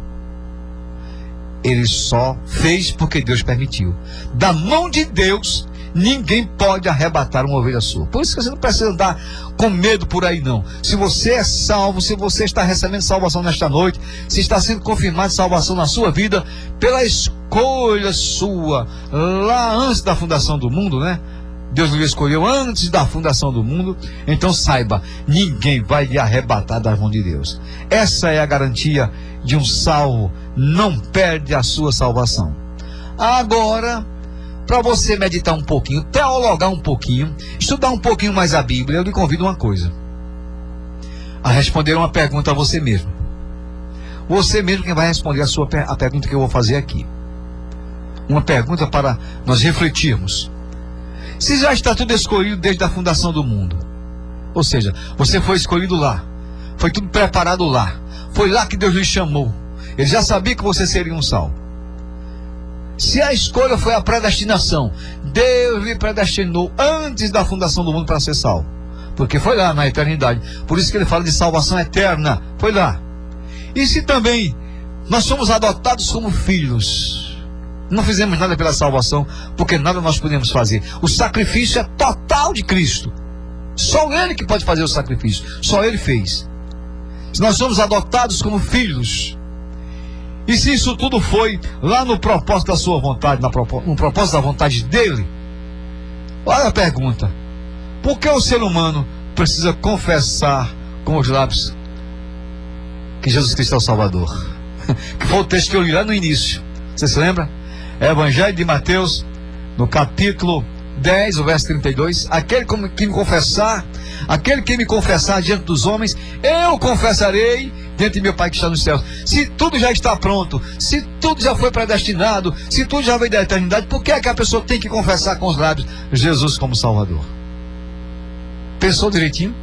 Ele só fez porque Deus permitiu. Da mão de Deus, ninguém pode arrebatar uma ovelha sua. Por isso que você não precisa andar com medo por aí, não. Se você é salvo, se você está recebendo salvação nesta noite, se está sendo confirmada salvação na sua vida, pela escolha sua, lá antes da fundação do mundo, né? Deus lhe escolheu antes da fundação do mundo. Então saiba, ninguém vai lhe arrebatar das mãos de Deus. Essa é a garantia de um salvo. Não perde a sua salvação. Agora, para você meditar um pouquinho, teologar um pouquinho, estudar um pouquinho mais a Bíblia, eu lhe convido uma coisa: a responder uma pergunta a você mesmo. Você mesmo quem vai responder a pergunta que eu vou fazer aqui. Uma pergunta para nós refletirmos. Se já está tudo escolhido desde a fundação do mundo, ou seja, você foi escolhido lá, foi tudo preparado lá, foi lá que Deus lhe chamou, ele já sabia que você seria um salvo. Se a escolha foi a predestinação, Deus lhe predestinou antes da fundação do mundo para ser salvo, porque foi lá na eternidade. Por isso que ele fala de salvação eterna, foi lá. E se também Nós somos adotados como filhos. Não fizemos nada pela salvação, porque nada nós podemos fazer. O sacrifício é total de Cristo. Só Ele que pode fazer o sacrifício. Só Ele fez. Se nós somos adotados como filhos, e se isso tudo foi lá no propósito da sua vontade, no propósito da vontade dEle, olha a pergunta: por que o ser humano precisa confessar com os lábios que Jesus Cristo é o Salvador? Que foi o texto que eu li lá no início. Você se lembra? Evangelho de Mateus, no capítulo 10, o verso 32. Aquele que me confessar diante dos homens, eu confessarei diante de meu Pai que está nos céus. Se tudo já está pronto, se tudo já foi predestinado, se tudo já veio da eternidade, por que é que a pessoa tem que confessar com os lábios Jesus como Salvador? Pensou direitinho?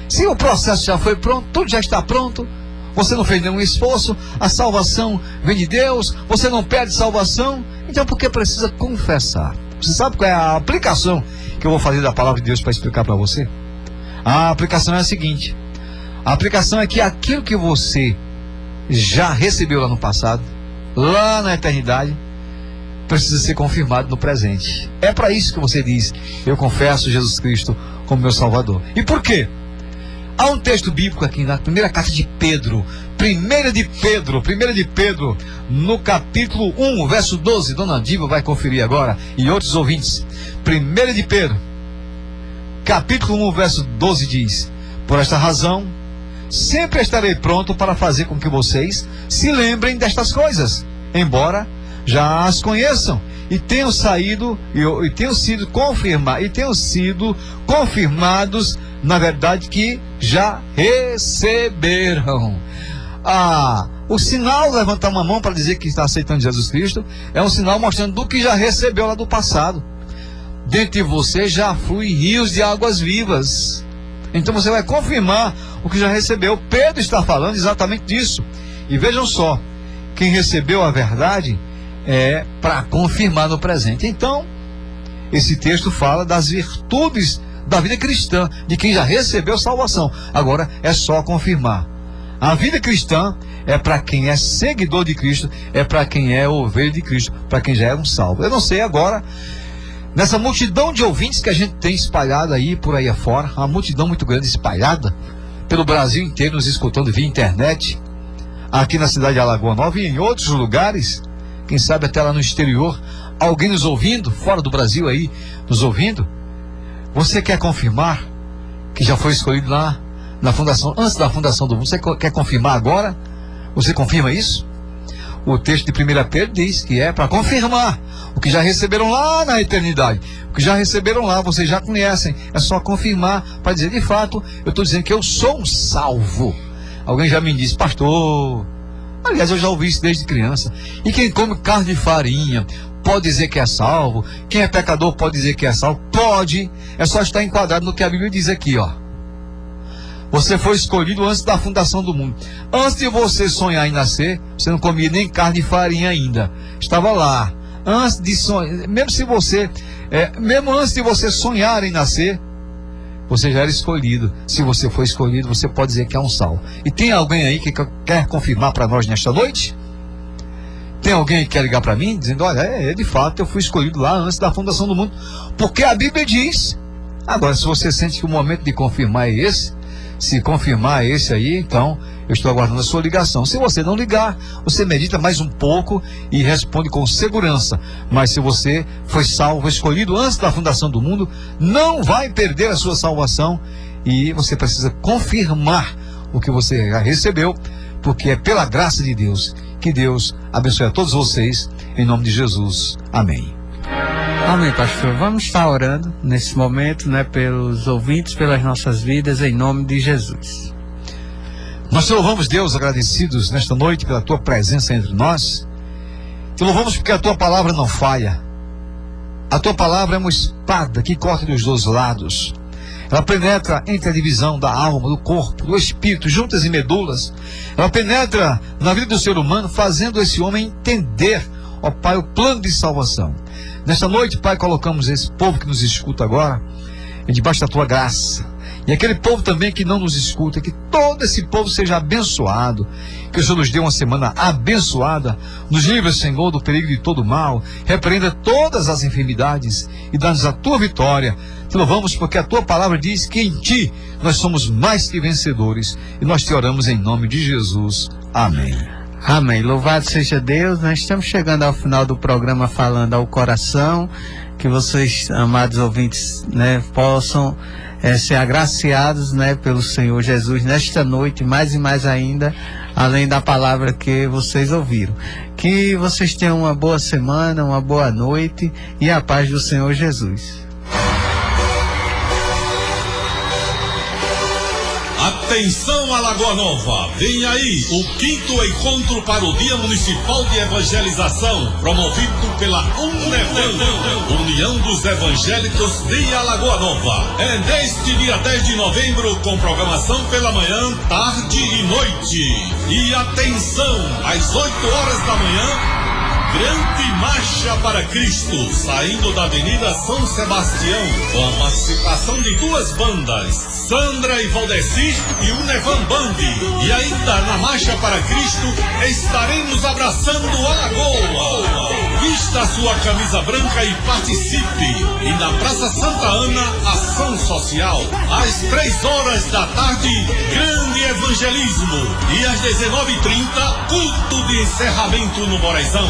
Se o processo já foi pronto, tudo já está pronto, você não fez nenhum esforço, a salvação vem de Deus, você não perde salvação, então por que precisa confessar? Você sabe qual é a aplicação que eu vou fazer da palavra de Deus para explicar para você? A aplicação é a seguinte: a aplicação é que aquilo que você já recebeu lá no passado, lá na eternidade, precisa ser confirmado no presente. É para isso que você diz: eu confesso Jesus Cristo como meu Salvador. E por quê? Há um texto bíblico aqui na primeira carta de Pedro, 1 de Pedro, no capítulo 1, verso 12, Dona Diva vai conferir agora, e outros ouvintes. 1 de Pedro, capítulo 1, verso 12 diz: por esta razão, sempre estarei pronto para fazer com que vocês se lembrem destas coisas, embora já as conheçam, e tenham sido confirmados na verdade que já receberam. O sinal de levantar uma mão para dizer que está aceitando Jesus Cristo é um sinal mostrando do que já recebeu lá do passado. Dentro de você já flui rios de águas vivas. Então você vai confirmar o que já recebeu. Pedro está falando exatamente disso. E vejam só, quem recebeu a verdade é para confirmar no presente. Então, esse texto fala das virtudes da vida cristã, de quem já recebeu salvação. Agora é só confirmar. A vida cristã é para quem é seguidor de Cristo, é para quem é ovelha de Cristo, para quem já é um salvo. Eu não sei agora, nessa multidão de ouvintes que a gente tem espalhada aí, por aí afora, uma multidão muito grande espalhada pelo Brasil inteiro, nos escutando via internet, aqui na cidade de Alagoa Nova e em outros lugares, quem sabe até lá no exterior, alguém nos ouvindo, fora do Brasil aí, nos ouvindo. Você quer confirmar que já foi escolhido lá na fundação, antes da fundação do mundo? Você quer confirmar agora? Você confirma isso? O texto de 1 Pedro diz que é para confirmar o que já receberam lá na eternidade. O que já receberam lá, vocês já conhecem. É só confirmar para dizer: de fato, eu estou dizendo que eu sou um salvo. Alguém já me disse: pastor, aliás, eu já ouvi isso desde criança. E quem come carne de farinha pode dizer que é salvo? Quem é pecador pode dizer que é salvo? Pode. É só estar enquadrado no que a Bíblia diz aqui, ó. Você foi escolhido antes da fundação do mundo. Antes de você sonhar em nascer, você não comia nem carne e farinha ainda. Estava lá. Antes de sonhar, mesmo antes de você sonhar em nascer, você já era escolhido. Se você foi escolhido, você pode dizer que é um salvo. E tem alguém aí que quer confirmar para nós nesta noite? Tem alguém que quer ligar para mim dizendo: olha, de fato eu fui escolhido lá antes da fundação do mundo, porque a Bíblia diz. Agora, se você sente que o momento de confirmar é esse, se confirmar é esse aí, então eu estou aguardando a sua ligação. Se você não ligar, você medita mais um pouco e responde com segurança. Mas se você foi salvo, escolhido antes da fundação do mundo, não vai perder a sua salvação, e você precisa confirmar o que você já recebeu, porque é pela graça de Deus. Que Deus abençoe a todos vocês, em nome de Jesus. Amém. Amém, pastor. Vamos estar orando nesse momento, né, pelos ouvintes, pelas nossas vidas, em nome de Jesus. Nós te louvamos, Deus, agradecidos nesta noite pela tua presença entre nós. Te louvamos porque a tua palavra não falha. A tua palavra é uma espada que corta dos dois lados. Ela penetra entre a divisão da alma, do corpo, do espírito, juntas e medulas. Ela penetra na vida do ser humano, fazendo esse homem entender, ó Pai, o plano de salvação. Nesta noite, Pai, colocamos esse povo que nos escuta agora debaixo da tua graça. E aquele povo também que não nos escuta, que todo esse povo seja abençoado, que o Senhor nos dê uma semana abençoada, nos livre, Senhor, do perigo de todo mal, repreenda todas as enfermidades e dá-nos a tua vitória. Te louvamos porque a tua palavra diz que em ti nós somos mais que vencedores, e nós te oramos em nome de Jesus. Amém. Amém. Louvado seja Deus. Nós estamos chegando ao final do programa Falando ao Coração. Que vocês, amados ouvintes, né, possam ser agraciados, né, pelo Senhor Jesus nesta noite, mais e mais ainda, além da palavra que vocês ouviram. Que vocês tenham uma boa semana, uma boa noite e a paz do Senhor Jesus. Atenção, Alagoa Nova, vem aí o 5º encontro para o Dia Municipal de Evangelização, promovido pela UNEVAN, União dos Evangélicos de Alagoa Nova. É neste dia 10 de novembro, com programação pela manhã, tarde e noite. E atenção, às 8 horas da manhã, grande marcha para Cristo, saindo da Avenida São Sebastião, com a participação de 2 bandas, Sandra e Valdeci e Unevan Band. E ainda na marcha para Cristo estaremos abraçando a Alagoa. Vista a sua camisa branca e participe. E na Praça Santa Ana, ação social. Às 3 horas da tarde, grande evangelismo. E às 19h30, culto de encerramento no Moraizão.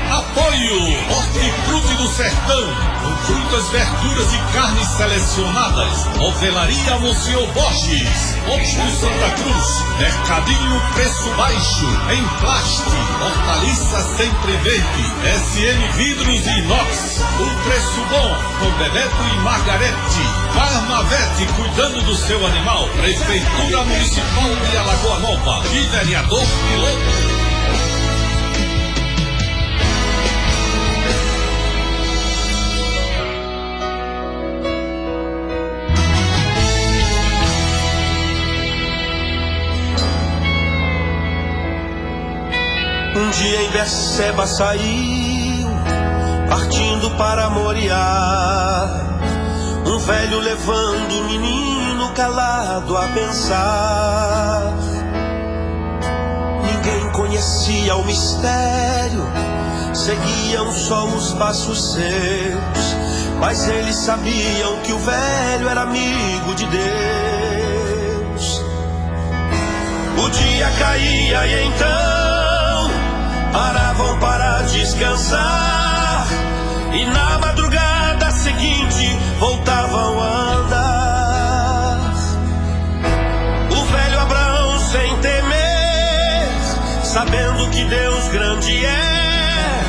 Apoio Hortifruti do Sertão, com frutas, verduras e carnes selecionadas. Novelaria Monsenhor Borges, Posto Santa Cruz, Mercadinho Preço Baixo, Emplaste, Hortaliça Sempre Verde, SM Vidros e Inox, um preço bom, com Bebeto e Margarete. Farmavete, cuidando do seu animal. Prefeitura Municipal de Alagoa Nova e vereador piloto. Um dia em Beceba saiu, partindo para Moriá, um velho levando um menino calado a pensar. Ninguém conhecia o mistério, seguiam só os passos seus, mas eles sabiam que o velho era amigo de Deus. O dia caía e então paravam para descansar, e na madrugada seguinte voltavam a andar. O velho Abraão, sem temer, sabendo que Deus grande é,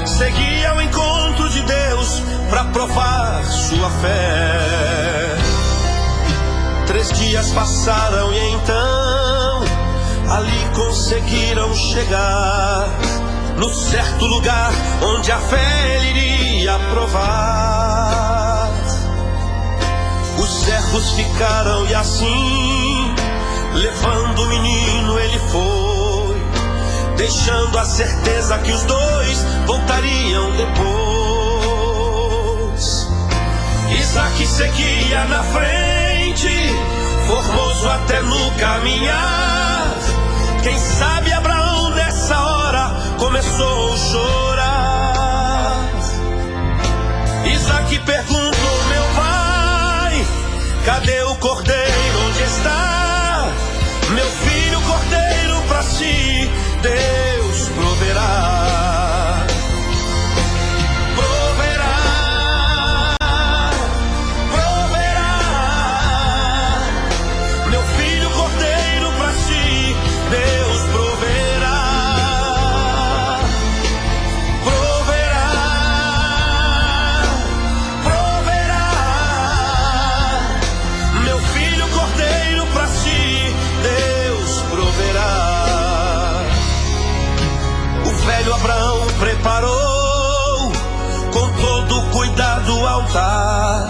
seguia ao encontro de Deus para provar sua fé. 3 dias passaram e então ali conseguiram chegar no certo lugar onde a fé ele iria provar. Os servos ficaram e assim, levando o menino ele foi, deixando a certeza que os 2 voltariam depois. Isaac seguia na frente, formoso até no caminhar. Quem sabe Abraão nessa hora começou a chorar. Isaac perguntou: meu pai, cadê o cordeiro? Onde está? Meu filho, cordeiro para si Deus proverá. Proverá, proverá. Meu filho, cordeiro para si Deus proverá. Proverá, proverá. Meu filho, cordeiro para si Deus proverá. O velho Abraão preparou com todo cuidado o altar,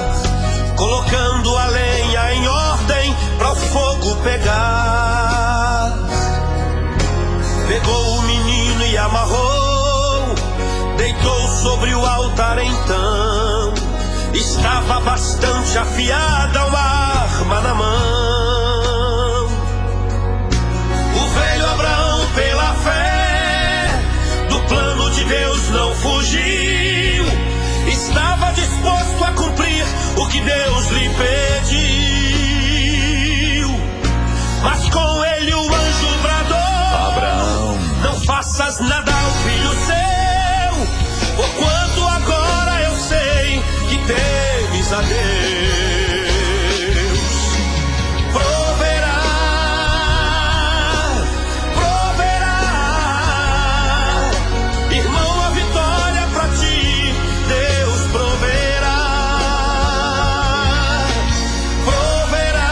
colocando a lenha em ordem para o fogo pegar. Pegou o menino e amarrou, deitou sobre o altar então. Estava bastante afiada uma arma na mão. a Deus proverá, proverá. Irmão, a vitória pra ti, Deus proverá, proverá,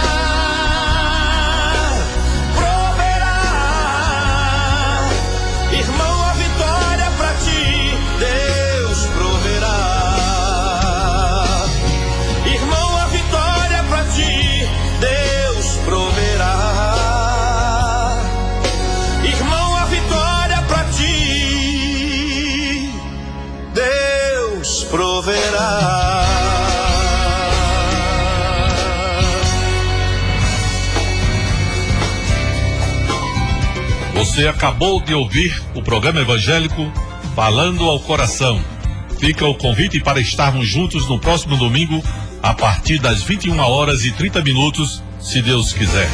proverá. Irmão, a vitória pra ti, Deus proverá. Irmão, a vitória pra ti, Deus proverá. Irmão, a vitória pra ti, Deus proverá. Você acabou de ouvir o programa evangélico Falando ao Coração. Fica o convite para estarmos juntos no próximo domingo, a partir das 21h30, se Deus quiser.